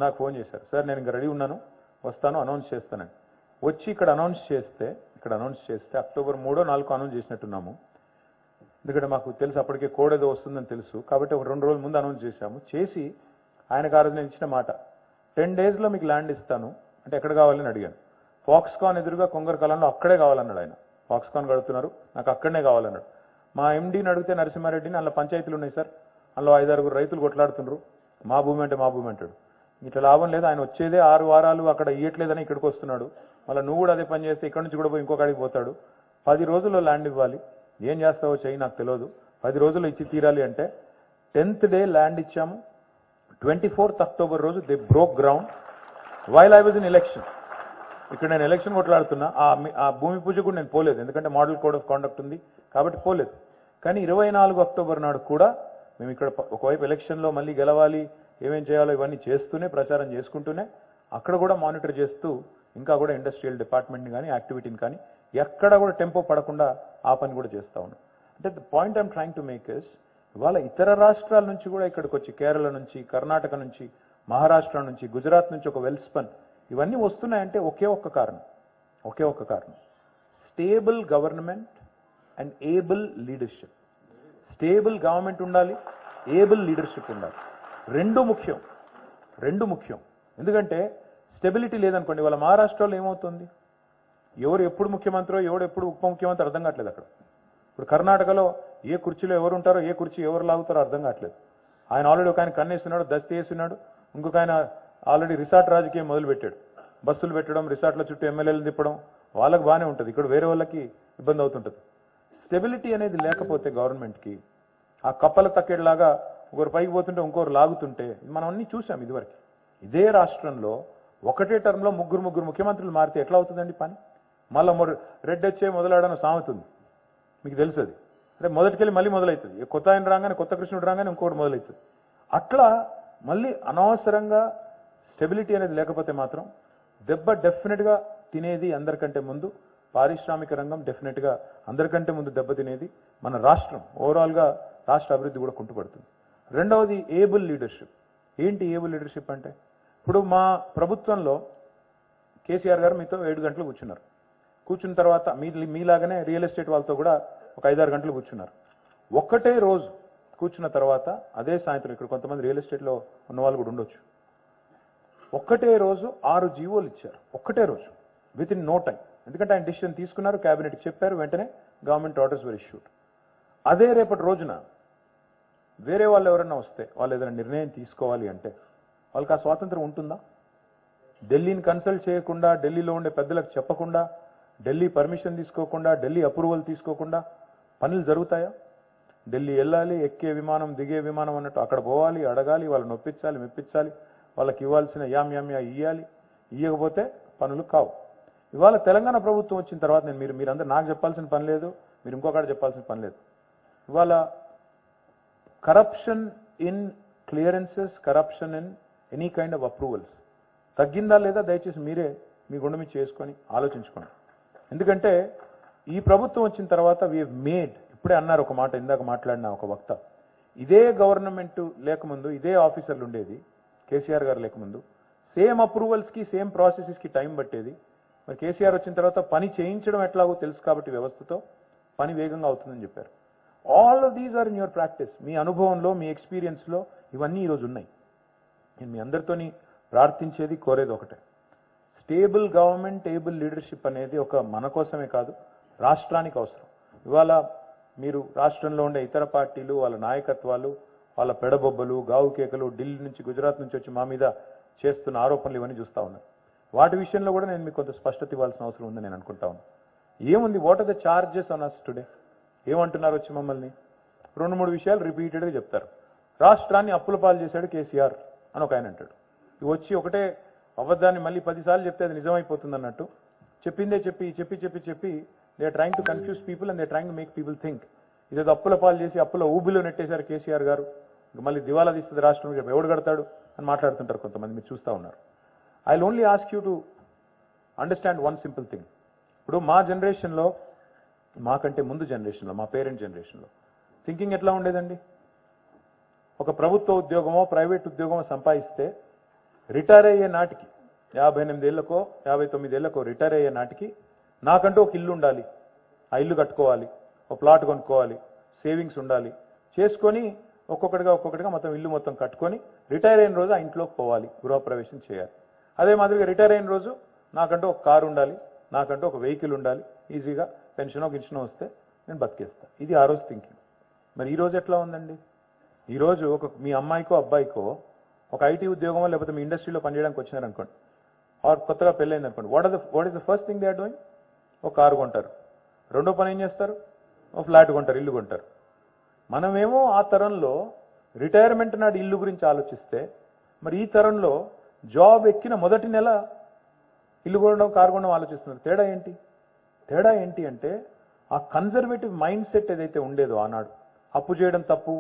నాకు ఫోన్ చేశారు, సార్ నేను ఇంకా రెడీ ఉన్నాను, వస్తాను, అనౌన్స్ చేస్తానని. వచ్చి ఇక్కడ అనౌన్స్ చేస్తే అక్టోబర్ 3, 4 అనౌన్స్ చేసినట్టున్నాము. ఎందుకంటే మాకు తెలుసు అప్పటికే కోడ్ ఏదో వస్తుందని తెలుసు, కాబట్టి ఒక 2 రోజుల ముందు అనౌన్స్ చేశాము. చేసి ఆయనకు ఆ రోజు నేను ఇచ్చిన మాట, 10 daysలో మీకు ల్యాండ్ ఇస్తాను అంటే ఎక్కడ కావాలని అడిగాను. ఫాక్స్కాన్ ఎదురుగా కొంగరకాలంలో అక్కడే కావాలన్నాడు ఆయన. ఫాక్స్కాన్ కడుతున్నారు, నాకు అక్కడనే కావాలన్నాడు. మా ఎండీని అడిగితే నరసింహారెడ్డిని, అందులో పంచాయతీలు ఉన్నాయి సార్, అందులో 5-6 రైతులు కొట్లాడుతున్నారు, మా భూమి అంటాడు. ఇట్లా లాభం లేదు, ఆయన వచ్చేదే 6 వారాలు, అక్కడ ఇయ్యట్లేదని ఇక్కడికి వస్తున్నాడు, మళ్ళీ నువ్వు కూడా అదే పని చేస్తే ఇక్కడ నుంచి కూడా పోయి ఇంకొకడికి పోతాడు. 10 రోజుల్లో ల్యాండ్ ఇవ్వాలి, ఏం చేస్తావో చెయ్యి నాకు తెలియదు, 10 రోజుల్లో ఇచ్చి తీరాలి అంటే 10th day ల్యాండ్ ఇచ్చాము. 24th October రోజు they broke ground while I was in election. ఇక్కడ నేను ఎలక్షన్ కొట్లాడుతున్నా, ఆ భూమి పూజ కూడా నేను పోలేదు, ఎందుకంటే మోడల్ కోడ్ ఆఫ్ కాండక్ట్ ఉంది కాబట్టి పోలేదు. కానీ 24 October నాడు కూడా మేము ఇక్కడ ఒకవైపు ఎలక్షన్లో మళ్ళీ గెలవాలి, ఏమేం చేయాలో ఇవన్నీ చేస్తూనే, ప్రచారం చేసుకుంటూనే, అక్కడ కూడా మానిటర్ చేస్తూ, ఇంకా కూడా ఇండస్ట్రియల్ డిపార్ట్మెంట్ని కానీ యాక్టివిటీని కానీ ఎక్కడ కూడా టెంపో పడకుండా ఆ పని కూడా చేస్తా ఉన్నాం. అంటే the point I'm trying to make is, ఇవాళ ఇతర రాష్ట్రాల నుంచి కూడా ఇక్కడికి వచ్చి, కేరళ నుంచి, కర్ణాటక నుంచి, మహారాష్ట్ర నుంచి, గుజరాత్ నుంచి ఒక వెల్స్పన్ ఇవన్నీ వస్తున్నాయంటే ఒకే ఒక్క కారణం, stable government and able leadership. Stable government ఉండాలి, ఏబుల్ లీడర్షిప్ ఉండాలి, రెండు ముఖ్యం. ఎందుకంటే స్టెబిలిటీ లేదనుకోండి, వాళ్ళ మహారాష్ట్రలో ఏమవుతుంది, ఎవరు ఎప్పుడు ముఖ్యమంత్రో, ఎవరు ఎప్పుడు ఉప ముఖ్యమంత్రి అర్థం కావట్లేదు అక్కడ. ఇప్పుడు కర్ణాటకలో ఏ కుర్చీలో ఎవరు ఉంటారో, ఏ కుర్చీ ఎవరు లాగుతారో అర్థం కావట్లేదు. ఆయన ఆల్రెడీ ఒక ఆయన కన్నేస్తున్నాడు, దస్తీ వేస్తున్నాడు, ఇంకొక ఆయన ఆల్రెడీ రిసార్ట్ రాజకీయం మొదలుపెట్టాడు. బస్సులు పెట్టడం, రిసార్ట్ల చుట్టూ ఎమ్మెల్యేలు తిప్పడం, వాళ్ళకి బాగానే ఉంటుంది, ఇక్కడ వేరే వాళ్ళకి ఇబ్బంది అవుతుంటుంది. స్టెబిలిటీ అనేది లేకపోతే గవర్నమెంట్కి, ఆ కప్పల తక్కేట్లాగా ఒకరు పైకి పోతుంటే ఇంకొకరు లాగుతుంటే, మనం అన్ని చూసాం ఇదివరకు. ఇదే రాష్ట్రంలో ఒకటే టర్మ్లో ముగ్గురు ముఖ్యమంత్రులు మారితే ఎట్లా అవుతుందండి పని? మళ్ళీ రెడ్ వచ్చే మొదలాడని సామెతుంది, మీకు తెలుసు అది. అంటే మొదటికెళ్ళి మళ్ళీ మొదలవుతుంది, కొత్త ఆయన రాగానే, కొత్త కృష్ణుడు రాగానే ఇంకొకటి మొదలవుతుంది. అట్లా మళ్ళీ అనవసరంగా స్టెబిలిటీ అనేది లేకపోతే మాత్రం దెబ్బ డెఫినెట్గా తినేది అందరికంటే ముందు పారిశ్రామిక రంగం, డెఫినెట్గా అందరికంటే ముందు దెబ్బ తినేది మన రాష్ట్రం. ఓవరాల్గా రాష్ట్ర అభివృద్ధి కూడా కుంటుపడుతుంది. రెండవది ఏబుల్ లీడర్షిప్. ఏంటి ఏబుల్ లీడర్షిప్ అంటే, ఇప్పుడు మా ప్రభుత్వంలో కేసీఆర్ గారు మీతో 7 గంటలు కూర్చున్న తర్వాత మీలాగానే రియల్ ఎస్టేట్ వాళ్ళతో కూడా ఒక 5-6 గంటలు కూర్చున్నారు. ఒక్కటే రోజు కూర్చున్న తర్వాత అదే సాయంత్రం, ఇక్కడ కొంతమంది రియల్ ఎస్టేట్లో ఉన్న వాళ్ళు కూడా ఉండొచ్చు, ఒక్కటే రోజు 6 జీవోలు ఇచ్చారు. ఒక్కటే రోజు, విత్ ఇన్ నో టైం. ఎందుకంటే ఆయన డిసిషన్ తీసుకున్నారు, క్యాబినెట్కి చెప్పారు, వెంటనే గవర్నమెంట్ ఆర్డర్స్ వర్ ఇష్యూడ్. అదే రేపటి రోజున వేరే వాళ్ళు ఎవరైనా వస్తే, వాళ్ళు ఏదైనా నిర్ణయం తీసుకోవాలి అంటే వాళ్ళకి ఆ స్వాతంత్రం ఉంటుందా? ఢిల్లీని కన్సల్ట్ చేయకుండా, ఢిల్లీలో ఉండే పెద్దలకు చెప్పకుండా, ఢిల్లీ పర్మిషన్ తీసుకోకుండా, ఢిల్లీ అప్రూవల్ తీసుకోకుండా పనులు జరుగుతాయా? ఢిల్లీ వెళ్ళాలి, ఎక్కే విమానం, దిగే విమానం అన్నట్టు అక్కడ పోవాలి, అడగాలి, వాళ్ళు నొప్పించాలి, మెప్పించాలి, వాళ్ళకి ఇవ్వాల్సిన యామ్యామ్యా ఇయ్యాలి, ఇయ్యకపోతే పనులు కావు. ఇవాళ తెలంగాణ ప్రభుత్వం వచ్చిన తర్వాత మీరందరూ నాకు చెప్పాల్సిన పని లేదు, మీరు ఇంకొకటి చెప్పాల్సిన పని లేదు. ఇవాళ corruption in clearances, corruption in any kind of approvals తగ్గిందా లేదా? దయచేసి మీరే మీ గుండె మీద చేసుకొని ఆలోచించుకోండి. ఎందుకంటే ఈ ప్రభుత్వం వచ్చిన తర్వాత వీ హవ్ మేడ్, ఇప్పుడే అన్నారు ఒక మాట, ఇందాక మాట్లాడిన ఒక వక్త, ఇదే గవర్నమెంట్ లేకముందు ఇదే ఆఫీసర్లు ఉండేది, కేసీఆర్ గారు లేకముందు సేమ్ అప్రూవల్స్కి, సేమ్ ప్రాసెసెస్కి టైం పట్టేది. మరి కేసీఆర్ వచ్చిన తర్వాత పని చేయించడం ఎట్లాగో తెలుసు కాబట్టి వ్యవస్థతో పని వేగంగా అవుతుందని చెప్పారు. All of these are in your practice. మీ అనుభవంలో, మీ ఎక్స్పీరియన్స్లో ఇవన్నీ ఈరోజు ఉన్నాయి. నేను మీ అందరితోని ప్రార్థించేది, కోరేది ఒకటే, స్టేబుల్ గవర్నమెంట్, ఏబుల్ లీడర్షిప్ అనేది ఒక మన కోసమే కాదు, రాష్ట్రానికి అవసరం. ఇవాళ మీరు రాష్ట్రంలో ఉండే ఇతర పార్టీలు వాళ్ళ నాయకత్వాలు వాళ్ళ పెడబొబ్బలు గావు కేకలు ఢిల్లీ నుంచి గుజరాత్ నుంచి వచ్చి మా మీద చేస్తున్న ఆరోపణలు ఇవన్నీ చూస్తా ఉన్నాను. వాటి విషయంలో కూడా నేను మీకు కొంత స్పష్టత ఇవ్వాల్సిన అవసరం ఉందని నేను అనుకుంటా ఉన్నాను. ఏముంది, what are the charges on us today? ఏమంటున్నారు వచ్చి మమ్మల్ని? 2-3 విషయాలు రిపీటెడ్గా చెప్తారు. రాష్ట్రాన్ని అప్పుల పాలు చేశాడు కేసీఆర్ అని ఒక ఆయన అంటాడు. ఇవి వచ్చి ఒకటే అబద్ధాన్ని మళ్ళీ 10 సార్లు చెప్తే అది నిజమైపోతుంది అన్నట్టు చెప్పిందే చెప్పి చెప్పి చెప్పి చెప్పి they are trying to confuse people and they are trying to make people think ఇదేదో అప్పుల పాలు చేసి అప్పుల ఊబిలో నెట్టేశారు కేసీఆర్ గారు, మళ్ళీ దివాలా తీస్తుంది రాష్ట్రం, ఎవడు కడతాడు అని మాట్లాడుతుంటారు కొంతమంది, మీరు చూస్తూ ఉన్నారు. I will only ask you to understand one simple thing. ఇప్పుడు మా జనరేషన్లో, మాకంటే ముందు జనరేషన్లో, మా పేరెంట్ జనరేషన్లో థింకింగ్ ఎట్లా ఉండేదండి? ఒక ప్రభుత్వ ఉద్యోగమో ప్రైవేట్ ఉద్యోగమో సంపాదిస్తే రిటైర్ అయ్యే నాటికి 58 ఏళ్లకో 59 ఏళ్లకో రిటైర్ అయ్యే నాటికి నాకంటూ ఒక ఇల్లు ఉండాలి, ఆ ఇల్లు కట్టుకోవాలి, ఒక ప్లాట్ కొనుక్కోవాలి, సేవింగ్స్ ఉండాలి, చేసుకొని ఒక్కొక్కటిగా మొత్తం ఇల్లు మొత్తం కట్టుకొని రిటైర్ అయిన రోజు ఆ ఇంట్లోకి పోవాలి, గృహప్రవేశం చేయాలి. అదే మాదిరిగా రిటైర్ అయిన రోజు నాకంటూ ఒక కారు ఉండాలి, నాకంటూ ఒక వెహికల్ ఉండాలి, ఈజీగా పెన్షనో గిన్షనో వస్తే నేను బతికేస్తా. ఇది ఆ రోజు థింకింగ్. మరి ఈ రోజు ఎట్లా ఉందండి? ఈరోజు మీ అమ్మాయికో అబ్బాయికో ఒక ఐటీ ఉద్యోగమో లేకపోతే మీ ఇండస్ట్రీలో పనిచేయడానికి వచ్చినారనుకోండి, ఆర్ కొత్తగా పెళ్ళైంది అనుకోండి, what is the first thing they are doing? ఒక కారు కొంటారు. రెండో పని ఏం చేస్తారు? ఒక ఫ్లాట్ కొంటారు, ఇల్లు కొంటారు. మనమేమో ఆ తరంలో రిటైర్మెంట్ నాడు ఇల్లు గురించి ఆలోచిస్తే, మరి ఈ తరంలో జాబ్ ఎక్కిన మొదటి నెల ఇల్లు కొనడం, కారు కొనడం ఆలోచిస్తున్నారు. తేడా ఏంటి అంటే ఆ కన్జర్వేటివ్ మైండ్ సెట్ ఏదైతే ఉండేదో ఆనాడు, అప్పు చేయడం తప్పు,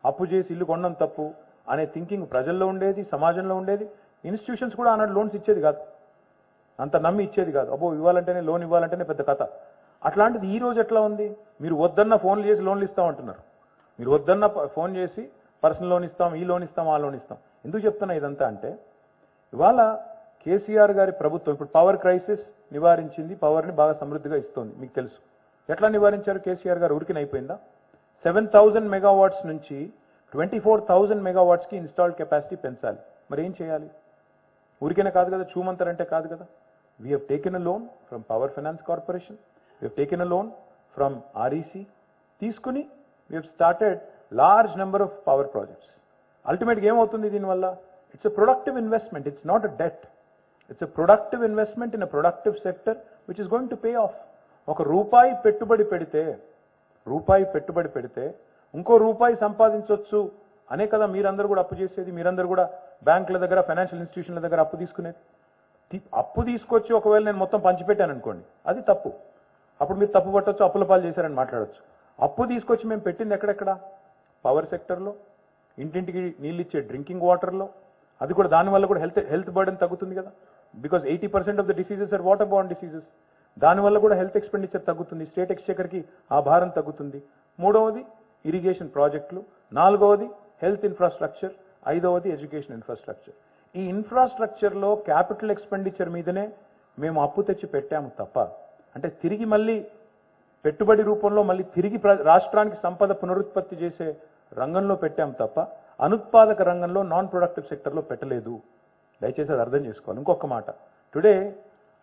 అప్పు చేసి ఇల్లు కొనడం తప్పు అనే థింకింగ్ ప్రజల్లో ఉండేది, సమాజంలో ఉండేది. ఇన్స్టిట్యూషన్స్ కూడా ఆనాడు లోన్స్ ఇచ్చేది కాదు, అంత నమ్మి ఇచ్చేది కాదు. అబ్బో ఇవ్వాలంటేనే, లోన్ ఇవ్వాలంటేనే పెద్ద కథ. అట్లాంటిది ఈ రోజు ఎట్లా ఉంది? మీరు వద్దన్న ఫోన్లు చేసి లోన్లు ఇస్తామంటున్నారు. మీరు వద్దన్న ఫోన్ చేసి పర్సనల్ లోన్ ఇస్తాం, ఈ లోన్ ఇస్తాం, ఆ లోన్ ఇస్తాం. ఎందుకు చెప్తున్నా ఇదంతా అంటే, ఇవాళ కేసీఆర్ గారి ప్రభుత్వం ఇప్పుడు పవర్ క్రైసిస్ నివారించింది, పవర్ని బాగా సమృద్ధిగా ఇస్తోంది, మీకు తెలుసు. ఎట్లా నివారించారు కేసీఆర్ గారు? ఊరికిన అయిపోయిందా? 7,000 మెగావాట్స్ నుంచి 24,000 మెగావాట్స్కి ఇన్స్టాల్డ్ కెపాసిటీ పెంచాలి. మరి ఏం చేయాలి? ఊరికైనా కాదు కదా, చూమంతారంటే కాదు కదా. We have taken a loan from power finance corporation, we have taken a loan from REC, తీసుకుని we have started large number of power projects. అల్టిమేట్గా ఏమవుతుంది దీనివల్ల? It's a productive investment, it's not a debt. It's a productive investment in a productive sector which is going to pay off. ఒక రూపాయి పెట్టుబడి పెడితే ఇంకో రూపాయి సంపాదించవచ్చు అనే కదా మీరందరూ కూడా అప్పు చేసేది, మీరందరూ కూడా బ్యాంకుల దగ్గర, ఫైనాన్షియల్ ఇన్స్టిట్యూషన్ల దగ్గర అప్పు తీసుకునేది. అప్పు తీసుకొచ్చి ఒకవేళ నేను మొత్తం పంచిపెట్టాను అనుకోండి, అది తప్పు. అప్పుడు మీరు తప్పు పట్టొచ్చు, అప్పుల పాలు చేశారని మాట్లాడచ్చు. అప్పు తీసుకొచ్చి మేము పెట్టింది ఎక్కడెక్కడ? పవర్ సెక్టర్లో, ఇంటింటికి నీళ్ళు ఇచ్చే డ్రింకింగ్ వాటర్లో. అది కూడా దానివల్ల కూడా హెల్త్ బర్డెన్ తగ్గుతుంది కదా. Because 80% of the diseases are water borne diseases. దానివల్ల కూడా హెల్త్ ఎక్స్పెండిచర్ తగ్గుతుంది, స్టేట్ ఎక్స్చెకర్కి ఆ భారం తగ్గుతుంది. మూడవది ఇరిగేషన్ ప్రాజెక్టులు, నాలుగవది హెల్త్ ఇన్ఫ్రాస్ట్రక్చర్, ఐదవది ఎడ్యుకేషన్ ఇన్ఫ్రాస్ట్రక్చర్. ఈ ఇన్ఫ్రాస్ట్రక్చర్లో క్యాపిటల్ ఎక్స్పెండిచర్ మీదనే మేము అప్పు తెచ్చి పెట్టాము తప్ప, అంటే తిరిగి మళ్ళీ పెట్టుబడి రూపంలో మళ్ళీ తిరిగి రాష్ట్రానికి సంపద పునరుత్పత్తి చేసే రంగంలో పెట్టాము తప్ప అనుత్పాదక రంగంలో, నాన్ ప్రొడక్టివ్ సెక్టర్లో పెట్టలేదు. దయచేసి అది అర్థం చేసుకోవాలి. ఇంకొక మాట, today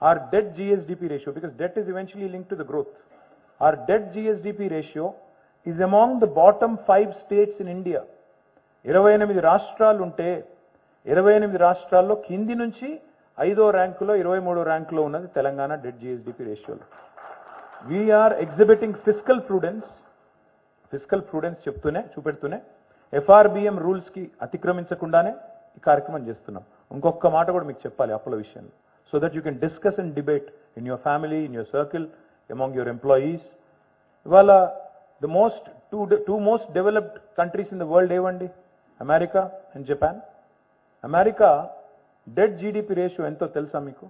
our debt GSDP ratio, because debt is eventually linked to the growth, our debt GSDP ratio is among the bottom 5 states in India. 28 రాష్ట్రాలు ఉంటే 28 రాష్ట్రాల్లో కింది నుంచి 5వ ర్యాంకులో 23వ ర్యాంకులో ఉన్నది తెలంగాణ డెట్ GSDP రేషియోలో. we are exhibiting fiscal prudence చూపెడుతూనే FRBM rules కి అతిక్రమించకుండానే ఈ కార్యక్రమం చేస్తున్నాం. ఇంకొక మాట కూడా మీకు చెప్పాలి అప్పుల విషయంలో, so that you can discuss and debate in your family, in your circle, among your employees. ఇవాళ two most developed countries in the world ఏవండి? America and Japan. America debt GDP ratio ఎంతో తెలుసా మీకు?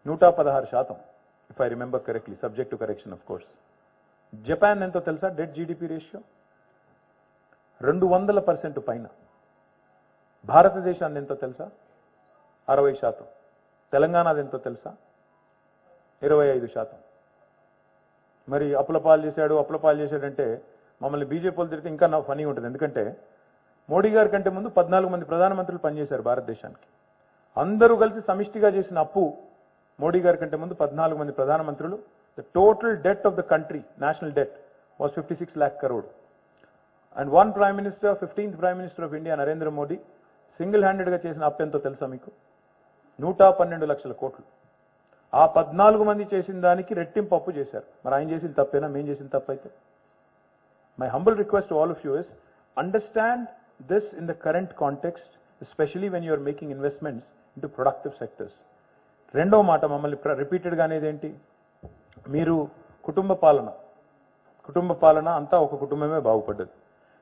116%, if I remember correctly, subject to correction of course. Japan ఎంతో తెలుసా debt GDP ratio? 200% పైన. భారతదేశాన్ని ఎంతో తెలుసా? 60%. తెలంగాణది ఎంతో తెలుసా? 25%. మరి అప్పుల పాలు చేశాడంటే మమ్మల్ని బీజేపీలు తిరిగితే ఇంకా నాకు ఫనీ ఉంటుంది. ఎందుకంటే మోడీ గారి కంటే ముందు 14 మంది ప్రధానమంత్రులు పనిచేశారు భారతదేశానికి. అందరూ కలిసి సమిష్టిగా చేసిన అప్పు మోడీ గారి కంటే ముందు 14 మంది ప్రధానమంత్రులు The total debt of the country, national debt, was 56 lakh crore. And one Prime Minister, 15th Prime Minister of India, Narendra Modi, single-handed గా చేసిన అప్పెంతో తెలుసా మీకు? 112 లక్షల కోట్లు. ఆ 14 మంది చేసిన దానికి రెట్టింపు అప్పు చేశారు. మరి ఆయన చేసిన తప్పేనా, మేము చేసిన తప్పైతే? My humble request to all of you is, understand this in the current context, especially when you are making investments into productive sectors. రెండో మాట మమ్మల్ని రిపీటెడ్గా అనేది ఏంటి? మీరు కుటుంబ పాలన అంతా ఒక కుటుంబమే బాగుపడ్డది.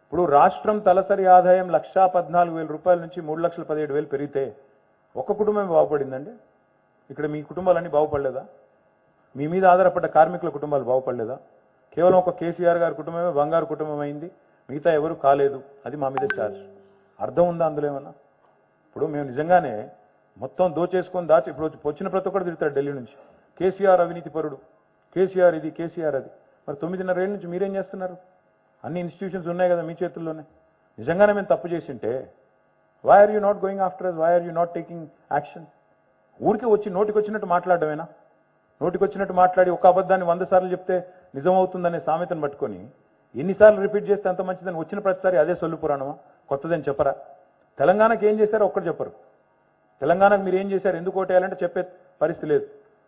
ఇప్పుడు రాష్ట్రం తలసరి ఆదాయం 1,14,000 రూపాయల నుంచి 3,17,000 పెరిగితే ఒక కుటుంబమే బాగుపడిందండి. ఇక్కడ మీ కుటుంబాలన్నీ బాగుపడలేదా? మీ మీద ఆధారపడ్డ కార్మికుల కుటుంబాలు బాగుపడలేదా? కేవలం ఒక కేసీఆర్ గారి కుటుంబమే బంగారు కుటుంబం అయింది, మిగతా ఎవరు కాలేదు. అది మా మీద ఛార్జ్. అర్థం ఉందా అందులో ఏమన్నా? ఇప్పుడు మేము నిజంగానే మొత్తం దోచేసుకొని ఇప్పుడు వచ్చిన ప్రతి ఒక్కరు తిరుగుతాడు ఢిల్లీ నుంచి, కేసీఆర్ అవినీతి పరుడు, కేసీఆర్ ఇది, కేసీఆర్ అది. మరి 9.5 ఏళ్ళ నుంచి మీరేం చేస్తున్నారు? అన్ని ఇన్స్టిట్యూషన్స్ ఉన్నాయి కదా మీ చేతుల్లోనే. నిజంగానే మేము తప్పు చేసింటే why are you not going after us? Why are you not taking action? ఊరికే వచ్చి నోటికి వచ్చినట్టు మాట్లాడమేనా? నోటికి వచ్చినట్టు మాట్లాడి ఒక అబద్ధాన్ని 100 సార్లు చెప్తే నిజమవుతుందనే సామెతను పట్టుకొని ఎన్నిసార్లు రిపీట్ చేస్తే అంత మంచిదని వచ్చిన ప్రతిసారి అదే సొల్లు పురాణమా? కొత్తదని చెప్పరా? తెలంగాణకి ఏం చేశారో ఒక్కటి చెప్పరు. తెలంగాణకు మీరు ఏం చేశారు, ఎందుకు ఓటేయాలంటే చెప్పే పరిస్థితి లేదు.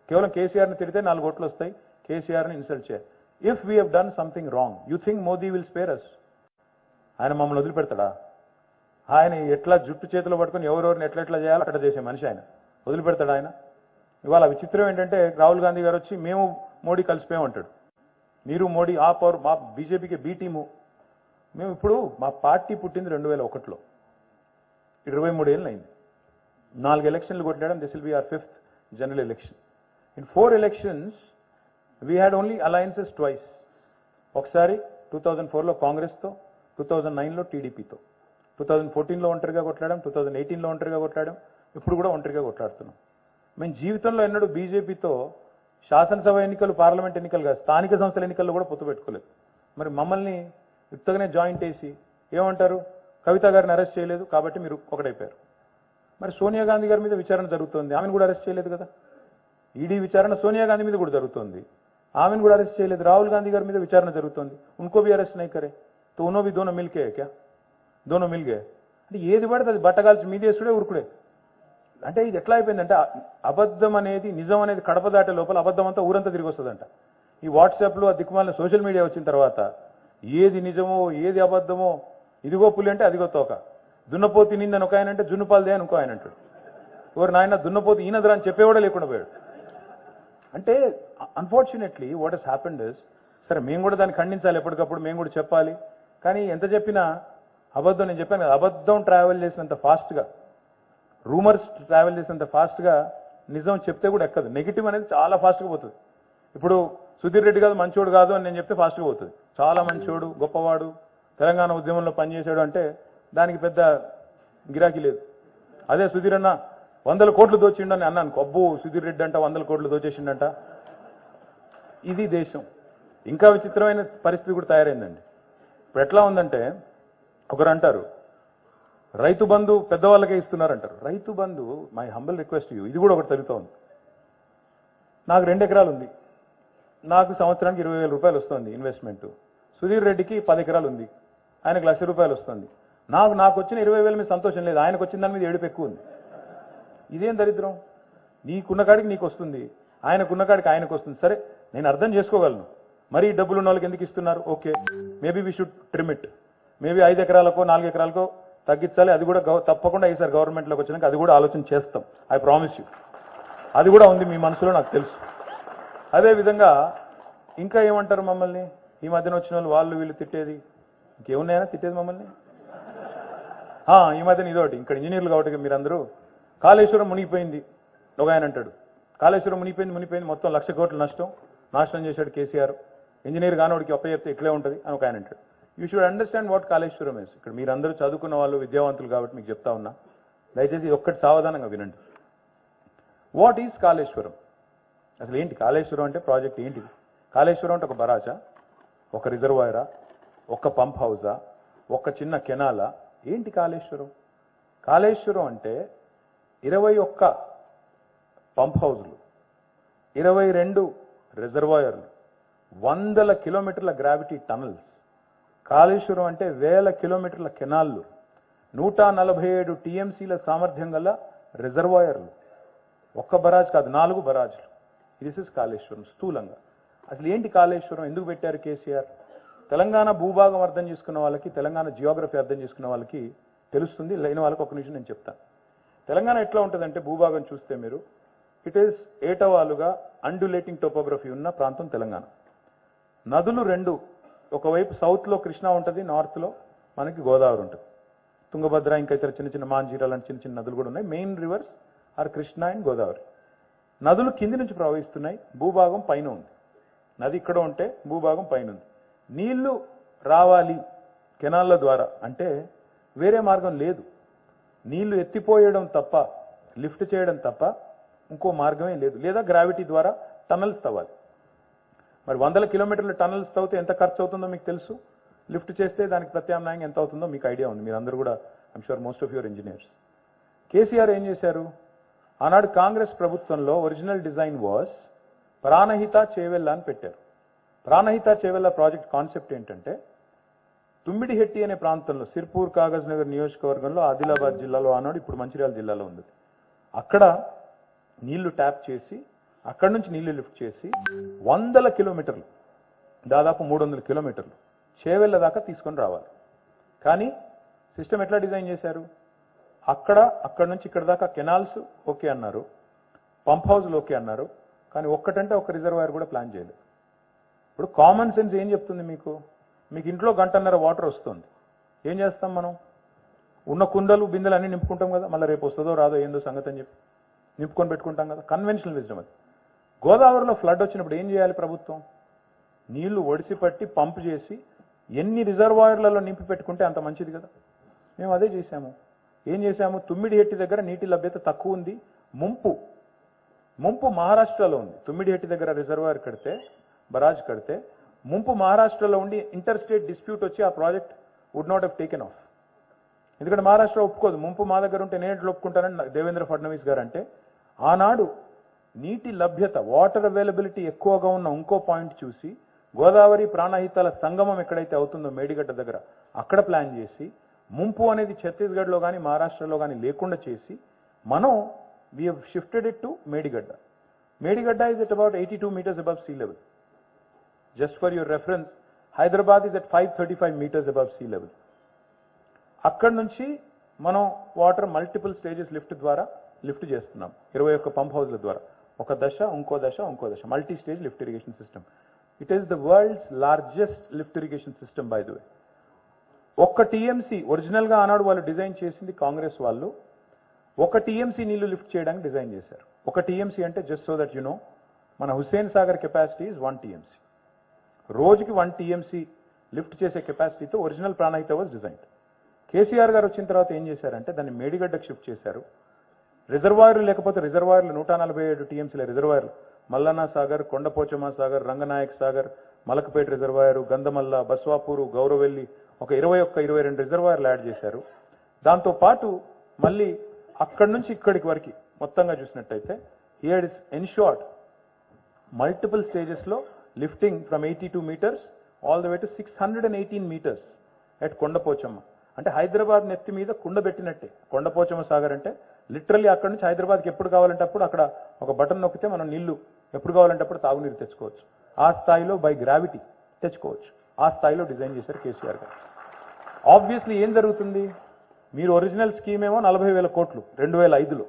కేవలం కేసీఆర్ని తిడితే 4 ఓట్లు వస్తాయి, కేసీఆర్ని ఇన్సల్ట్ చేయాలి. If we have done something wrong, you think Modi will spare us? ఆయన మమ్మల్ని వదిలిపెడతాడా? ఆయన ఎట్లా జుట్టు చేతిలో పట్టుకుని ఎవరెవరిని ఎట్లా చేయాలో అట్లా చేసే మనిషి ఆయన. వదిలిపెడతాడు ఆయన? ఇవాళ విచిత్రం ఏంటంటే రాహుల్ గాంధీ గారు వచ్చి మేము మోడీ కలిసిపోయామంటాడు. మీరు మోడీ మా బీజేపీకి బి టీము. మేము ఇప్పుడు మా పార్టీ పుట్టింది 2001లో, 23 ఏళ్ళు అయింది. 4 ఎలక్షన్లు కొట్టాడం. This will be our 5th general election. In 4 elections we had only alliances twice. ఒకసారి 2004లో కాంగ్రెస్తో, 2009లో టీడీపీతో, 2014లో ఒంటరిగా కొట్లాడాం, 2018లో ఒంటరిగా కొట్లాడాం, ఇప్పుడు కూడా ఒంటరిగా కొట్లాడుతున్నాం. మేము జీవితంలో ఎన్నడూ బీజేపీతో శాసనసభ ఎన్నికలు, పార్లమెంట్ ఎన్నికలు కాదు, స్థానిక సంస్థల ఎన్నికల్లో కూడా పొత్తు పెట్టుకోలేదు. మరి మమ్మల్ని ఉత్తగానే జాయింట్ వేసి ఏమంటారు? కవిత గారిని అరెస్ట్ చేయలేదు కాబట్టి మీరు ఒకటైపోయారు. మరి సోనియా గాంధీ గారి మీద విచారణ జరుగుతోంది, ఆమెను కూడా అరెస్ట్ చేయలేదు కదా. ఈడీ విచారణ సోనియా గాంధీ మీద కూడా జరుగుతోంది, ఆమెను కూడా అరెస్ట్ చేయలేదు. రాహుల్ గాంధీ గారి మీద విచారణ జరుగుతోంది, ఉनको भी అరెస్ట్ नहीं करे तो उन्हों भी दोनों मिल के है क्या? दोनों मिल गए. అంటే ఏది పడితే అది బట్టగాల్చి మీదేసుడే ఉరుకుడే. అంటే ఇది ఎట్లా అయిపోయిందంటే అబద్ధం అనేది నిజం అనేది కడప దాటే లోపల అబద్ధం అంతా ఊరంతా తిరిగి వస్తుందంట. ఈ వాట్సాప్లో ఆ దిక్కుమాలిన సోషల్ మీడియా వచ్చిన తర్వాత ఏది నిజమో ఏది అబద్ధమో, ఇదిగో పులి అంటే అదిగో తోక, దున్నపోతి నిందని ఒక ఆయన అంటే జున్నుపాలదే అని ఇంకో ఆయన అంటాడు. ఎవరు నాయన దున్నపోతి ఈయనదరా అని చెప్పేవాడే లేకుండా పోయాడు. అంటే unfortunately what has happened is, సరే మేము కూడా దాన్ని ఖండించాలి, ఎప్పటికప్పుడు మేము కూడా చెప్పాలి. కానీ ఎంత చెప్పినా అబద్ధం, నేను చెప్పాను కదా, అబద్ధం ట్రావెల్ చేసినంత ఫాస్ట్గా, రూమర్స్ ట్రావెల్ చేసినంత ఫాస్ట్గా నిజం చెప్తే కూడా ఎక్కదు. నెగిటివ్ అనేది చాలా ఫాస్ట్గా పోతుంది. ఇప్పుడు సుధీర్ రెడ్డి కాదు మంచోడు కాదు అని నేను చెప్తే ఫాస్ట్గా పోతుంది. చాలా మంచోడు, గొప్పవాడు, తెలంగాణ ఉద్యమంలో పనిచేశాడు అంటే దానికి పెద్ద గిరాకీ లేదు. అదే సుధీర్ అన్న 100 కోట్లు దోచిండని అన్నాను, అబ్బో సుధీర్ రెడ్డి అంట 100 కోట్లు దోచేసిండంట. ఇది దేశం. ఇంకా విచిత్రమైన పరిస్థితి కూడా తయారైందండి. ఇప్పుడు ఎట్లా ఉందంటే ఒకరు అంటారు Rythu Bandhu పెద్దవాళ్ళకే ఇస్తున్నారంటారు. Rythu Bandhu, my humble request you, ఇది కూడా ఒకటి జరుగుతూ ఉంది. నాకు 2 ఎకరాలు ఉంది, నాకు సంవత్సరానికి 20,000 రూపాయలు వస్తుంది ఇన్వెస్ట్మెంట్. సుధీర్ రెడ్డికి 10 ఎకరాలు ఉంది, ఆయనకు 1,00,000 రూపాయలు వస్తుంది. నాకు వచ్చిన 20,000 మీద సంతోషం లేదు, ఆయనకు వచ్చిన దాని మీద ఏడుపు ఎక్కువ ఉంది. ఇదేం దరిద్రం? నీకున్న కాడికి నీకు వస్తుంది, ఆయనకున్న కాడికి ఆయనకు వస్తుంది. సరే, నేను అర్థం చేసుకోగలను, మరీ డబ్బులు ఉన్న వాళ్ళకి ఎందుకు ఇస్తున్నారు? Okay, maybe we should trim it. Maybe 5 ఎకరాలకో 4 ఎకరాలకో తగ్గించాలి. అది కూడా తప్పకుండా ఈసారి గవర్నమెంట్లోకి వచ్చినాక అది కూడా ఆలోచన చేస్తాం. I promise you. అది కూడా ఉంది మీ మనసులో, నాకు తెలుసు. అదేవిధంగా ఇంకా ఏమంటారు మమ్మల్ని ఈ మధ్యన వచ్చిన వాళ్ళు వీళ్ళు తిట్టేది? ఇంకేమున్నాయనా తిట్టేది మమ్మల్ని? ఈ మధ్యన ఇదోటి, ఇక్కడ ఇంజనీర్లు కాబట్టి మీరందరూ కాళేశ్వరం మునిగిపోయింది ఒక ఆయన అంటాడు. కాళేశ్వరం మునిగిపోయింది మొత్తం 1,00,000 కోట్ల నాశనం చేశాడు కేసీఆర్. ఇంజనీర్ కానోడికి ఒప్ప చెప్తే ఇట్లే ఉంటుంది అని ఒక ఆయన అంటాడు. You should understand what Kaleshwaram is. ఇక్కడ మీరందరూ చదువుకున్న వాళ్ళు, విద్యావంతులు కాబట్టి మీకు చెప్తా ఉన్నా, దయచేసి ఒక్కటి సావధానంగా వినండి. What is Kaleshwaram? అసలు ఏంటి కాళేశ్వరం అంటే? ప్రాజెక్ట్ ఏంటిది? కాళేశ్వరం అంటే ఒక బరాజా, ఒక రిజర్వాయరా, ఒక పంప్ హౌజా, ఒక చిన్న కెనాలా? ఏంటి కాళేశ్వరం? కాళేశ్వరం అంటే 21 పంప్ హౌజులు, 22 రిజర్వాయర్లు, వందల కిలోమీటర్ల గ్రావిటీ టనల్స్, కాళేశ్వరం అంటే వేల కిలోమీటర్ల కెనాల్లు, 147 టీఎంసీల సామర్థ్యం గల రిజర్వాయర్లు, ఒక్క బరాజ్ కాదు 4 బరాజ్లు. దిస్ ఇస్ కాళేశ్వరం స్థూలంగా. అసలు ఏంటి కాళేశ్వరం, ఎందుకు పెట్టారు కేసీఆర్? తెలంగాణ భూభాగం అర్థం చేసుకున్న వాళ్ళకి, తెలంగాణ జియోగ్రఫీ అర్థం చేసుకున్న వాళ్ళకి తెలుస్తుంది. లేని వాళ్ళకి ఒక నిమిషం నేను చెప్తాను. తెలంగాణ ఎట్లా ఉంటుందంటే భూభాగం చూస్తే మీరు, ఇట్ ఈస్ ఏటవాలుగా అండ్యులేటింగ్ టోపోగ్రఫీ ఉన్న ప్రాంతం తెలంగాణ. నదులు రెండు, ఒకవైపు సౌత్లో కృష్ణా ఉంటుంది, నార్త్లో మనకి గోదావరి ఉంటుంది. తుంగభద్ర, ఇంకా ఇతర చిన్న చిన్న మాంజీరా లాంటి చిన్న చిన్న నదులు కూడా ఉన్నాయి. Main rivers are Krishna and Godavari. నదులు కింది నుంచి ప్రవహిస్తున్నాయి, భూభాగం పైన ఉంది. నది ఇక్కడ ఉంటే భూభాగం పైన ఉంది. నీళ్లు రావాలి కెనాళ్ల ద్వారా అంటే వేరే మార్గం లేదు. నీళ్లు ఎత్తిపోయడం తప్ప, లిఫ్ట్ చేయడం తప్ప ఇంకో మార్గమే లేదు. లేదా గ్రావిటీ ద్వారా టనల్స్ తవ్వాలి. మరి 100 కిలోమీటర్ల టనల్స్ తవ్వితే ఎంత ఖర్చు అవుతుందో మీకు తెలుసు. లిఫ్ట్ చేస్తే దానికి ప్రత్యామ్నాయంగా ఎంత అవుతుందో మీకు ఐడియా ఉంది. మీరందరూ కూడా, I'm sure most of your engineers. KCR ఏం చేశారు? ఆనాడు కాంగ్రెస్ ప్రభుత్వంలో original design was Pranahita Chevella అని పెట్టారు. ప్రాణహిత చేవెళ్ళ ప్రాజెక్ట్ కాన్సెప్ట్ ఏంటంటే, తుమ్మిడిహెట్టి అనే ప్రాంతంలో, సిర్పూర్ కాగజ్ నగర్ నియోజకవర్గంలో, ఆదిలాబాద్ జిల్లాలో ఆనాడు, ఇప్పుడు మంచిర్యాల జిల్లాలో ఉంది. అక్కడ నీళ్లు ట్యాప్ చేసి, అక్కడి నుంచి నీళ్లు లిఫ్ట్ చేసి 100 కిలోమీటర్లు, దాదాపు 300 కిలోమీటర్లు చేవెళ్ళ దాకా తీసుకొని రావాలి. కానీ సిస్టమ్ ఎట్లా డిజైన్ చేశారు? అక్కడ నుంచి ఇక్కడ దాకా కెనాల్స్ ఓకే అన్నారు, పంప్ హౌస్లు ఓకే అన్నారు, కానీ ఒక్కటంటే ఒక రిజర్వాయర్ కూడా ప్లాన్ చేయలేదు. ఇప్పుడు కామన్ సెన్స్ ఏం చెప్తుంది మీకు? మీకు ఇంట్లో గంటన్నర వాటర్ వస్తుంది, ఏం చేస్తాం మనం? ఉన్న కుండలు బిందెలు అన్ని నింపుకుంటాం కదా, మళ్ళీ రేపు వస్తుందో రాదో ఏందో సంగతి అని చెప్పి నింపుకొని పెట్టుకుంటాం కదా, కన్వెన్షనల్ విజ్డమ్ అది. గోదావరిలో ఫ్లడ్ వచ్చినప్పుడు ఏం చేయాలి ప్రభుత్వం? నీళ్లు ఒడిసి పట్టి పంప్ చేసి ఎన్ని రిజర్వాయర్లలో నింపి పెట్టుకుంటే అంత మంచిది కదా. మేము అదే చేశాము. ఏం చేశాము? తుమ్మిడిహెట్టి దగ్గర నీటి లభ్యత తక్కువ ఉంది, ముంపు మహారాష్ట్రలో ఉంది. తుమ్మిడిహెట్టి దగ్గర రిజర్వాయర్ కడితే, బరాజ్ కడితే ముంపు మహారాష్ట్రలో ఉండి ఇంటర్ స్టేట్ డిస్ప్యూట్ వచ్చి ఆ project would not have taken off. ఎందుకంటే మహారాష్ట్ర ఒప్పుకోదు, ముంపు మా దగ్గర ఉంటే నేను ఎట్లా ఒప్పుకుంటానని దేవేంద్ర ఫడ్నవీస్ గారు అంటే, ఆనాడు నీటి లభ్యత, వాటర్ అవైలబిలిటీ ఎక్కువగా ఉన్న ఇంకో పాయింట్ చూసి, గోదావరి ప్రాణహితాల సంగమం ఎక్కడైతే అవుతుందో మేడిగడ్డ దగ్గర, అక్కడ ప్లాన్ చేసి, ముంపు అనేది ఛత్తీస్గఢ్లో కానీ మహారాష్ట్రలో కానీ లేకుండా చేసి, మనం we have shifted it to Medigadda. Medigadda is at about 82 meters above sea level. Just for your reference, Hyderabad is at 535 meters above sea level. అక్కడి నుంచి మనం వాటర్ మల్టిపుల్ స్టేజెస్ లిఫ్ట్ చేస్తున్నాం. 21 పంప్ హౌస్ల ద్వారా, ఒక దశ ఇంకో దశ multi stage lift irrigation system. It is the world's largest lift irrigation system by the way. ఒక్క టీఎంసీ ఒరిజినల్ గా ఆనాడు వాళ్ళు డిజైన్ చేసింది కాంగ్రెస్ వాళ్ళు, ఒక టీఎంసీ నీళ్లు లిఫ్ట్ చేయడానికి డిజైన్ చేశారు. ఒక టీఎంసీ అంటే just so that you know, మన Hussain Sagar capacity is 1 TMC. రోజుకి 1 టీఎంసీ లిఫ్ట్ చేసే కెపాసిటీతో original Pranahita was design. KCR garu వచ్చిన తర్వాత ఏం చేశారంటే దాన్ని మేడిగడ్డకు షిఫ్ట్ చేశారు. రిజర్వాయర్లు లేకపోతే రిజర్వాయర్లు 147 టీఎంసీల రిజర్వాయర్లు, మల్లన్న సాగర్, కొండపోచమ్మ సాగర్, రంగనాయక్ సాగర్, మలకపేట రిజర్వాయరు, గంధమల్ల, బస్వాపూరు, గౌరవెల్లి, ఒక 21-22 రిజర్వాయర్లు యాడ్ చేశారు. దాంతో పాటు మళ్ళీ అక్కడి నుంచి ఇక్కడికి వరకు మొత్తంగా చూసినట్టయితే here is ensured multiple stages లో lifting from 82 meters all the way to 618 meters at Kondapochamma. అంటే హైదరాబాద్ నెత్తి మీద కుండ పెట్టినట్టే కొండపోచమ్మ సాగర్ అంటే. లిటరల్లీ అక్కడ నుంచి హైదరాబాద్కి ఎప్పుడు కావాలంటే అప్పుడు అక్కడ ఒక బటన్ నొక్కితే మనం నీళ్లు ఎప్పుడు కావాలంటే అప్పుడు తాగునీరు తెచ్చుకోవచ్చు. ఆ స్థాయిలో బై గ్రావిటీ తెచ్చుకోవచ్చు. ఆ స్థాయిలో డిజైన్ చేశారు కేసీఆర్ గారు. ఆబ్వియస్లీ ఏం జరుగుతుంది? మీరు ఒరిజినల్ స్కీమ్ ఏమో 40,000 కోట్లు 2005లో,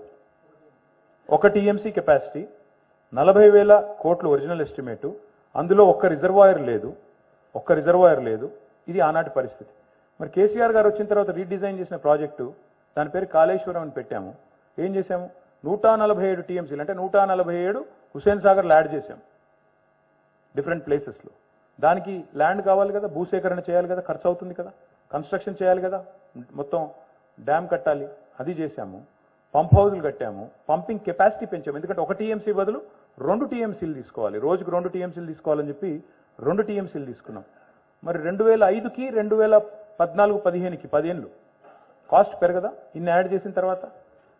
1 టీఎంసీ కెపాసిటీ, 40,000 కోట్లు ఒరిజినల్ ఎస్టిమేటు, అందులో ఒక్క రిజర్వాయర్ లేదు. ఇది ఆనాటి పరిస్థితి. మరి కేసీఆర్ గారు వచ్చిన తర్వాత రీడిజైన్ చేసిన ప్రాజెక్టు, దాని పేరు కాళేశ్వరం అని పెట్టాము. ఏం చేశాము? 147 టీఎంసీలు అంటే 147 హుస్సేన్ సాగర్లు యాడ్ చేశాం డిఫరెంట్ ప్లేసెస్లో. దానికి ల్యాండ్ కావాలి కదా, భూసేకరణ చేయాలి కదా, ఖర్చు అవుతుంది కదా, కన్స్ట్రక్షన్ చేయాలి కదా, మొత్తం డ్యామ్ కట్టాలి, అది చేశాము. పంప్ హౌజులు కట్టాము, పంపింగ్ కెపాసిటీ పెంచాము. ఎందుకంటే 1 టీఎంసీ బదులు 2 టీఎంసీలు తీసుకోవాలి, రోజుకు 2 టీఎంసీలు తీసుకోవాలని చెప్పి 2 టీఎంసీలు తీసుకున్నాం. మరి 2005కి 2014-15కి 10 ఏళ్ళు కాస్ట్ పెరగదా? ఇన్ని యాడ్ చేసిన తర్వాత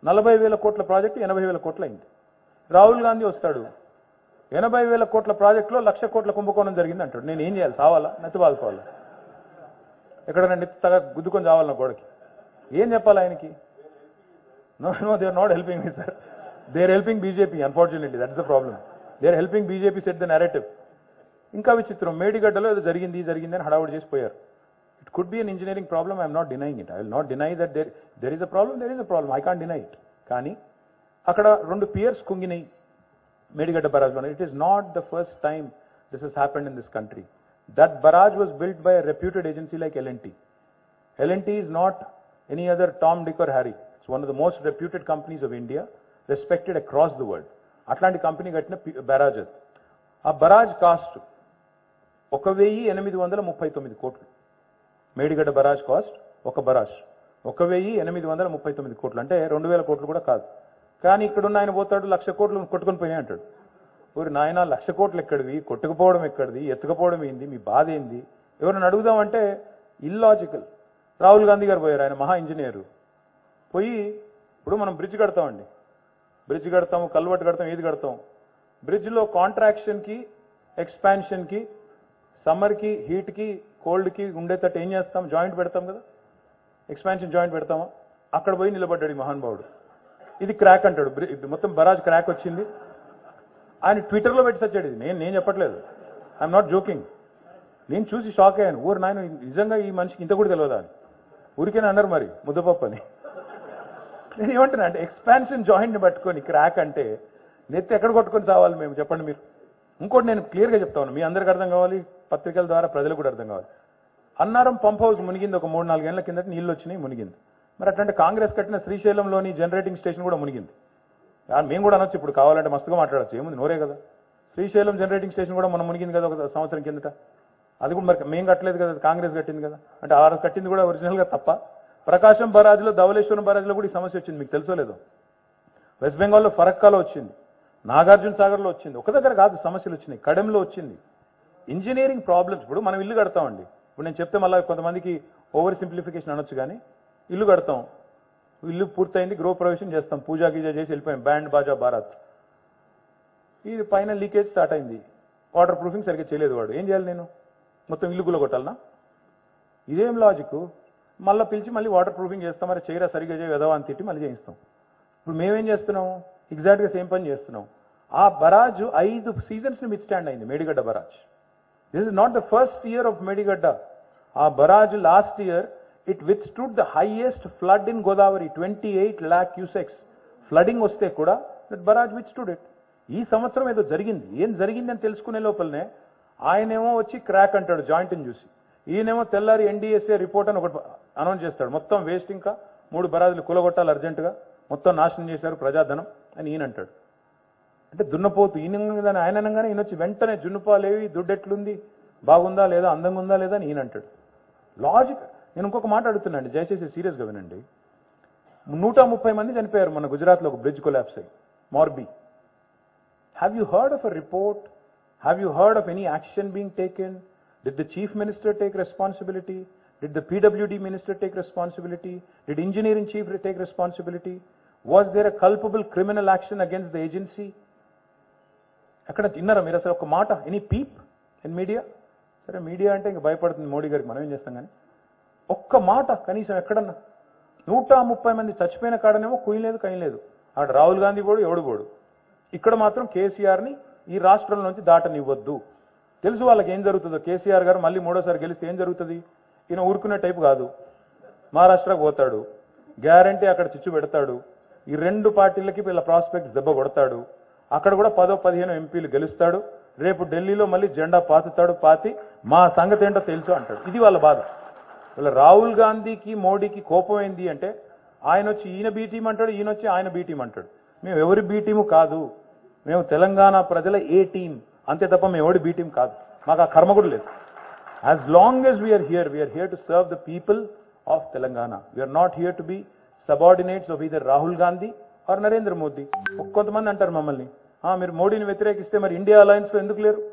40,000 కోట్ల ప్రాజెక్టు 80,000 కోట్లు అయింది. రాహుల్ గాంధీ వస్తాడు, 80,000 కోట్ల ప్రాజెక్టులో 1,00,000 కోట్ల కుంభకోణం జరిగింది అంటాడు. నేను ఏం చేయాలి? సావాలా? నెత్తి బాదుకోవాలా? ఎక్కడైనా నెత్తి తగ గుద్దుకొని చావాలి నా గోడకి? ఏం చెప్పాలి ఆయనకి? No they are not helping me sir. They are helping BJP. Unfortunately that's the problem. They are helping BJP set the narrative. ఇంకా విచిత్రం, మేడిగడ్డలో ఏదో జరిగింది అని హడావుడి చేసిపోయారు. It could be an engineering problem. I'm not denying it. I will not deny that there is a problem. I can't deny it. కానీ అక్కడ 2 పియర్స్ కుంగినాయి మేడిగడ్డ బరాజ్లో. It is not the first time this has happened in this country. That barrage was built by a reputed agency like L&T. L&T is not any other Tom, Dick or Harry. It's one of the most reputed companies of India, respected across the world. అట్లాంటి company కట్టిన barrage అది. ఆ barrage cost 1,839 కోట్లు. Medigadda barrage cost, ఒక barrage 1,839 కోట్లు, అంటే 2,000 కోట్లు కూడా కాదు. కానీ ఇక్కడున్న ఆయన పోతాడు 1,00,000 కోట్లు కొట్టుకొని పోయినా అంటాడు. ఊరి నాయన 1,00,000 కోట్లు ఎక్కడివి, కొట్టుకుపోవడం ఎక్కడిది, ఎత్తుకపోవడం ఏంది, మీ బాధ ఏంది, ఎవరైనా అడుగుదామంటే ఇల్లాజికల్. రాహుల్ గాంధీ గారు పోయారు, ఆయన మహా ఇంజనీరు. పోయి ఇప్పుడు మనం బ్రిడ్జ్ కడతామండి, బ్రిడ్జ్ కడతాము, కల్వర్ట్ కడతాం, ఏది కడతాం. బ్రిడ్జ్లో కాంట్రాక్షన్కి, ఎక్స్పాన్షన్కి, సమ్మర్కి, హీట్కి, కోల్డ్కి ఉండేటట్టు ఏం చేస్తాం? జాయింట్ పెడతాం కదా, ఎక్స్పాన్షన్ జాయింట్ పెడతామా? అక్కడ పోయి నిలబడ్డాడు ఈ మహానుభావుడు. ఇది క్రాక్ అంటాడు, మొత్తం బరాజ్ క్రాక్ వచ్చింది. ఆయన ట్విట్టర్లో పెట్టి సచ్చాడు. ఇది నేను చెప్పట్లేదు, ఐఎమ్ నాట్ జోకింగ్. నేను చూసి షాక్ అయ్యాను. ఊరు నాయన నిజంగా ఈ మనిషికి ఇంత కూడా తెలియదా అని. ఊరికేనే అన్నారు మరి ముద్దపప్పు అని. నేను ఏమంటున్నా అంటే ఎక్స్పాన్షన్ జాయింట్ని పట్టుకొని క్రాక్ అంటే నెత్తి ఎక్కడ కొట్టుకొని సావాలి మేము, చెప్పండి మీరు. ఇంకోటి నేను క్లియర్గా చెప్తా ఉన్నాను, మీ అందరికీ అర్థం కావాలి, పత్రికల ద్వారా ప్రజలకు కూడా అర్థం కావాలి. అన్నారం పంప్ హౌస్ మునిగింది, ఒక 3-4 ఏళ్ల కిందట నీళ్ళు వచ్చినాయి, మునిగింది. మరి అట్లాంటి కాంగ్రెస్ కట్టిన శ్రీశైలంలోని జనరేటింగ్ స్టేషన్ కూడా మునిగింది. మేము కూడా అనొచ్చు, ఇప్పుడు కావాలంటే మస్తుగా మాట్లాడచ్చు, ఏముంది నోరే కదా. శ్రీశైలం జనరేటింగ్ స్టేషన్ కూడా మనం మునిగింది కదా ఒక సంవత్సరం కిందట. అది కూడా మరి మేము కట్టలేదు కదా, కాంగ్రెస్ కట్టింది కదా. అంటే ఆ కట్టింది కూడా ఒరిజినల్గా తప్ప. ప్రకాశం బరాజ్లో, ధవళేశ్వరం బరాజ్లో కూడా ఈ సమస్య వచ్చింది, మీకు తెలుసో లేదో. వెస్ట్ బెంగాల్లో ఫరక్కాలో వచ్చింది, నాగార్జున సాగర్లో వచ్చింది. ఒక దగ్గర కాదు సమస్యలు వచ్చినాయి, కడెంలో వచ్చింది. Engineering problems. ఇప్పుడు మనం ఇల్లు కడతామండి, ఇప్పుడు నేను చెప్తే మళ్ళీ కొంతమందికి ఓవర్ సింప్లిఫికేషన్ అనొచ్చు, కానీ ఇల్లు కడతాం, ఇల్లు పూర్తయింది, గృహ ప్రవేశం చేస్తాం, పూజా గీజా చేసి వెళ్ళిపోయాం, బ్యాండ్ బాజా బారాత్. ఇది పైన లీకేజ్ స్టార్ట్ అయింది, వాటర్ ప్రూఫింగ్ సరిగ్గా చేయలేదు వాడు. ఏం చేయాలి నేను? మొత్తం ఇల్లు గుల్ల కొట్టాలనా? ఇదేం లాజిక్? మళ్ళీ పిలిచి మళ్ళీ వాటర్ ప్రూఫింగ్ చేస్తాం, మరి చేయరా సరిగ్గా చేయ వెదవా అని తిట్టి మళ్ళీ చేయిస్తాం. ఇప్పుడు మేమేం చేస్తున్నాం? ఎగ్జాక్ట్గా సేమ్ పని చేస్తున్నాం. ఆ బరాజ్ 5 సీజన్స్ని మిడ్ స్టాండ్ అయింది, Medigadda barrage. This is not the first year of Medigadda. ఆ barrage last year it withstood the highest flood in Godavari, 28 lakh cusecs flooding వస్తే కూడా దట్ బరాజ్ విత్స్టూడ్ ఇట్. ఈ సంవత్సరం ఏదో జరిగింది, ఏం జరిగింది అని తెలుసుకునే లోపలనే ఆయనేమో వచ్చి క్రాక్ అంటాడు జాయింట్ని చూసి, ఈయనేమో తెల్లారి NDSA రిపోర్ట్ అని ఒకటి అనౌన్స్ చేస్తాడు, మొత్తం వేస్ట్, ఇంకా 3 బరాజులు కూలగొట్టాలి అర్జెంటుగా, మొత్తం నాశనం చేశారు ప్రజాధనం అని ఈయన అంటాడు. అంటే దున్నపోతు ఈయన ఆయన అనగానే ఈయన వచ్చి వెంటనే జున్నుపాలేవి, దుడ్డెట్లుంది, బాగుందా లేదా, అందంగా ఉందా లేదా అని ఈయన అంటాడు. లాజిక్. నేను ఇంకొక మాట అడుగుతున్నాండి, దయచేసి సీరియస్గా వినండి. 130 మంది చనిపోయారు మన గుజరాత్లో ఒక బ్రిడ్జ్ కొలాప్స్ అయ్యి, Morbi. Have you heard of a report? Have you heard of any action being taken? Did the chief minister take responsibility? Did the PWD minister take responsibility? Did engineering chief take responsibility? Was there a culpable criminal action against the agency? అక్కడ తిన్నారా మీరు అసలు ఒక మాట? Any peep in media? సరే media అంటే ఇంకా భయపడుతుంది మోడీ గారికి, మనం ఏం చేస్తాం. కానీ ఒక్క మాట కనీసం ఎక్కడన్నా. 130 మంది చచ్చిపోయిన కాడనేమో కుయ్యలేదు, కయ్యలేదు. ఆడ రాహుల్ గాంధీ పోడు, ఎవడు పోడు. ఇక్కడ మాత్రం కేసీఆర్ని ఈ రాష్ట్రం నుంచి దాటనివ్వద్దు. తెలుసు వాళ్ళకి ఏం జరుగుతుందో. కేసీఆర్ గారు మళ్ళీ 3వ సారి గెలిస్తే ఏం జరుగుతుంది? ఈయన ఊరుకునే టైపు కాదు, మహారాష్ట్రకు పోతాడు, గ్యారంటీ అక్కడ చిచ్చు పెడతాడు, ఈ 2 పార్టీలకి వీళ్ళ ప్రాస్పెక్ట్స్ దెబ్బ కొడతాడు, అక్కడ కూడా 10-15 ఎంపీలు గెలుస్తాడు, రేపు ఢిల్లీలో మళ్ళీ జెండా పాతుతాడు, పాతి మా సంగతి ఏంటో తెలుసు అంటాడు. ఇది వాళ్ళ బాధ. వీళ్ళ రాహుల్ గాంధీకి మోడీకి కోపం ఏంది అంటే, ఆయన వచ్చి ఈయన బీ టీం అంటాడు, ఈయన వచ్చి ఆయన బీ టీం అంటాడు. మేము ఎవరి బీ టీము కాదు, మేము తెలంగాణ ప్రజల ఏ టీం అంతే తప్ప మేము ఎవడి బీ టీం కాదు. మాకు ఆ కర్మ కూడా లేదు. As long as we're here to serve the people of Telangana. We're not here to be subordinates of either Rahul Gandhi or Narendra Modi. కొంతమంది అంటారు మమ్మల్ని, మీరు మోడీని వ్యతిరేకిస్తే మరి ఇండియా అలయన్స్లో ఎందుకు లేరు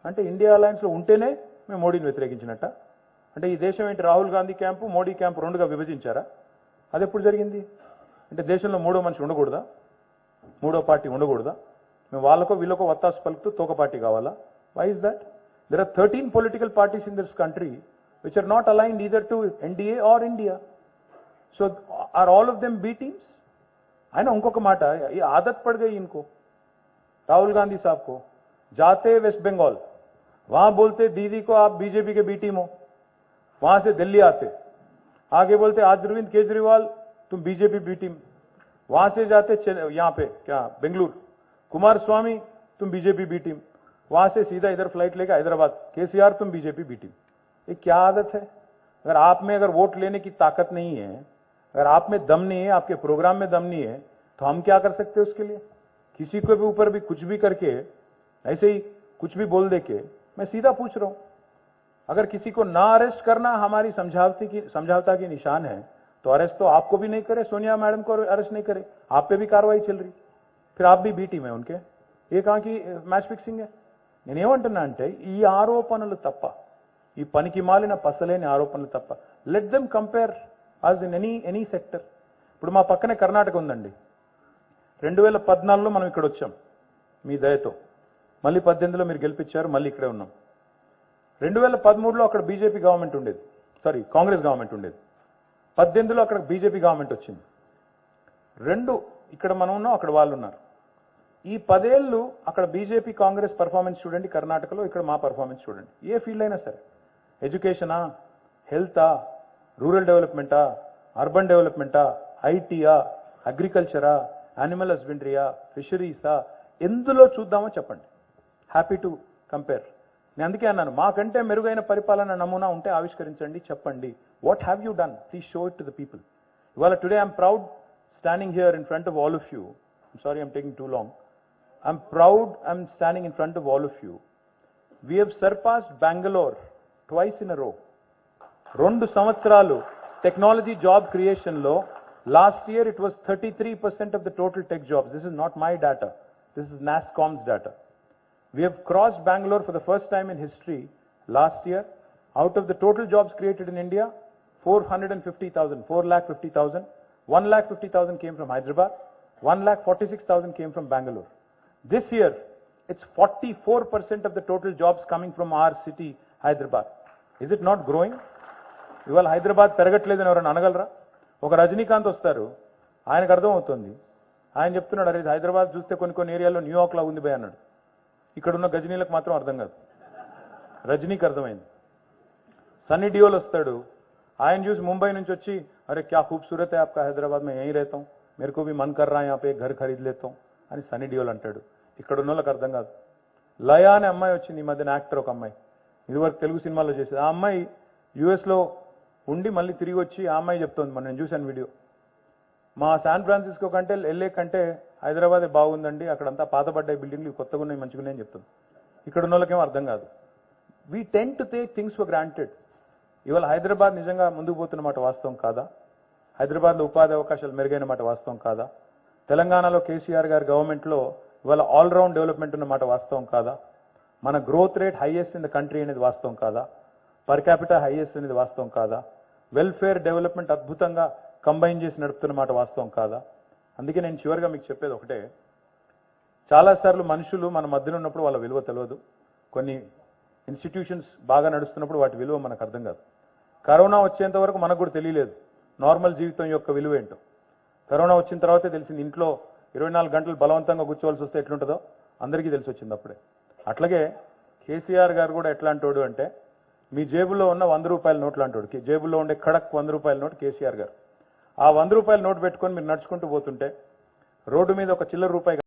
అంటే, ఇండియా అలయన్స్లో ఉంటేనే మేము మోడీని వ్యతిరేకించినట్ట. అంటే ఈ దేశం ఏంటి, రాహుల్ గాంధీ క్యాంపు మోడీ క్యాంపు 2గా విభజించారా? అది ఎప్పుడు జరిగింది? అంటే దేశంలో 3వ మనిషి ఉండకూడదా, 3వ పార్టీ ఉండకూడదా? మేము వాళ్ళకో వీళ్ళకో వత్తాసు పలుకుతూ తోక పార్టీ కావాలా? Why is that? There are 13 political parties in this country which are not aligned either to NDA or India. So are all of them B teams? आना उनको कमाटा ये आदत पड़ गई इनको। राहुल गांधी साहब को जाते वेस्ट बंगाल, वहां बोलते दीदी को आप बीजेपी के बी टीम हो, वहां से दिल्ली आते आगे बोलते आज अरविंद केजरीवाल तुम बीजेपी बी टीम, वहां से जाते यहाँ पे क्या बेंगलुरु कुमार स्वामी तुम बीजेपी बी टीम, वहां से सीधा इधर फ्लाइट लेकर हैदराबाद केसीआर तुम बीजेपी बी टीम। ये क्या आदत है? अगर आप में अगर वोट लेने की ताकत नहीं है, अगर आप में दम नहीं है, आपके प्रोग्राम में दम नहीं है, तो हम क्या कर सकते हैं उसके लिए? किसी के भी ऊपर भी कुछ भी करके ऐसे ही कुछ भी बोल दे के, मैं सीधा पूछ रहा हूं, अगर किसी को ना अरेस्ट करना हमारी समझौता की निशान है, तो अरेस्ट तो आपको भी नहीं करे, सोनिया मैडम को अरेस्ट नहीं करे, आप पे भी कार्रवाई चल रही, फिर आप भी बी टीम है उनके। ये कहां की मैच फिक्सिंग है? నేనేమంటున్నా అంటే ఈ ఆరోపణలు తప్ప, ఈ పనికి మాలిన పసలేని ఆరోపణలు తప్ప, let them compare as in any sector. ఇప్పుడు మా పక్కనే కర్ణాటక ఉందండి. 2014లో మనం ఇక్కడ వచ్చాం మీ దయతో, మళ్ళీ 18లో మీరు గెలిపించారు, మళ్ళీ ఇక్కడే ఉన్నాం. 2013లో అక్కడ బీజేపీ గవర్నమెంట్ ఉండేది, సారీ కాంగ్రెస్ గవర్నమెంట్ ఉండేది. 18లో అక్కడ బీజేపీ గవర్నమెంట్ వచ్చింది. రెండు ఇక్కడ మనం ఉన్నాం, అక్కడ వాళ్ళు ఉన్నారు. ఈ 10 ఏళ్ళు అక్కడ బీజేపీ కాంగ్రెస్ పర్ఫార్మెన్స్ చూడండి కర్ణాటకలో, ఇక్కడ మా పర్ఫార్మెన్స్ చూడండి. ఏ ఫీల్డ్ అయినా సరే, ఎడ్యుకేషనా, హెల్తా, రూరల్ డెవలప్మెంటా, అర్బన్ డెవలప్మెంటా, ఐటీయా, అగ్రికల్చరా, యానిమల్ హస్బెండరీయా, ఫిషరీసా, ఎందులో చూద్దామో చెప్పండి. Happy to compare. నేను అందుకే అన్నాను, మాకంటే మెరుగైన పరిపాలన నమూనా ఉంటే ఆవిష్కరించండి, చెప్పండి. What have you done? Please show it to the people. ఇవాళ today I'm proud standing here in front of all of you. I'm sorry I'm taking too long. I'm proud I'm standing in front of all of you. We have surpassed Bangalore twice in a row. 2 సంవత్సరాలు technology job creation లో last year it was 33% of the total tech jobs. This is not my data. This is NASSCOM's data. We have crossed Bangalore for the first time in history last year. Out of the total jobs created in India, 450,000, 4,50,000, 1,50,000 came from Hyderabad, 1,46,000 came from Bangalore. This year, it's 44% of the total jobs coming from our city, Hyderabad. Is it not growing? ఇవాళ హైదరాబాద్ పెరగట్లేదని ఎవరైనా అనగలరా? ఒక రజనీకాంత్ వస్తారు, ఆయనకు అర్థం అవుతుంది, ఆయన చెప్తున్నాడు, అరే హైదరాబాద్ చూస్తే కొన్ని ఏరియాలో న్యూయార్క్ లా ఉంది భయ అన్నాడు. ఇక్కడ ఉన్న గజనీలకు మాత్రం అర్థం కాదు, రజనీకి అర్థమైంది. సన్నీ డియోల్ వస్తాడు, ఆయన చూసి ముంబై నుంచి వచ్చి, అరే క్యా ఖూబ్సూరత్ హై ఆప్కా హైదరాబాద్ మే యहीं रहता हूं, मेरे को भी मन कर रहा है यहाँ पे घर खरीद लेता हूं అని సన్నీ డియోల్ అంటాడు. ఇక్కడ ఉన్న వాళ్ళకి అర్థం కాదు. లయా అనే అమ్మాయి వచ్చింది ఈ మధ్యన, యాక్టర్ ఒక అమ్మాయి, ఇదివరకు తెలుగు సినిమాల్లో చేసేది. ఆ అమ్మాయి యుఎస్లో ఉండి మళ్ళీ తిరిగి వచ్చి ఆ అమ్మాయి చెప్తోంది, మనం నేను చూశాను వీడియో, మా శాన్ ఫ్రాన్సిస్కో కంటే ఎల్ఏ కంటే హైదరాబాదే బాగుందండి, అక్కడంతా పాతబడ్డాయి బిల్డింగ్లు, కొత్తగా ఉన్నాయి, మంచిగా ఉన్నాయని చెప్తుంది. ఇక్కడ ఉన్న వాళ్ళకేమో అర్థం కాదు. We tend to take things for granted. ఇవాళ హైదరాబాద్ నిజంగా ముందుకు పోతున్న మాట వాస్తవం కాదా? హైదరాబాద్లో ఉపాధి అవకాశాలు మెరుగైన మాట వాస్తవం కాదా? తెలంగాణలో కేసీఆర్ గారి గవర్నమెంట్లో ఇవాళ ఆల్రౌండ్ డెవలప్మెంట్ ఉన్న మాట వాస్తవం కాదా? మన growth rate highest in the country అనేది వాస్తవం కాదా? పర్ క్యాపిటల్ హైయెస్ట్ అనేది వాస్తవం కాదా? వెల్ఫేర్ డెవలప్మెంట్ అద్భుతంగా కంబైన్ చేసి నడుపుతున్న మాట వాస్తవం కాదా? అందుకే నేను చివరిగా మీకు చెప్పేది ఒకటే, చాలాసార్లు మనుషులు మన మధ్యలో ఉన్నప్పుడు వాళ్ళ విలువ తెలియదు, కొన్ని ఇన్స్టిట్యూషన్స్ బాగా నడుస్తున్నప్పుడు వాటి విలువ మనకు అర్థం కాదు. కరోనా వచ్చేంత వరకు మనకు కూడా తెలియలేదు నార్మల్ జీవితం యొక్క విలువ ఏంటో. కరోనా వచ్చిన తర్వాతే తెలిసింది, ఇంట్లో 24 గంటలు బలవంతంగా కూర్చోవలసి వస్తే ఎట్లుంటుందో అందరికీ తెలిసి వచ్చింది అప్పుడే. అట్లాగే కేసీఆర్ గారు కూడా ఎట్లా అంటాడు అంటే, మీ జేబులో ఉన్న 100 రూపాయల నోట్లు అంటాడు, జేబులో ఉండే ఖడక్ 100 రూపాయల నోట్ కేసీఆర్ గారు. ఆ 100 రూపాయల నోట్ పెట్టుకొని మీరు నడుచుకుంటూ పోతుంటే రోడ్డు మీద ఒక చిల్లర రూపాయి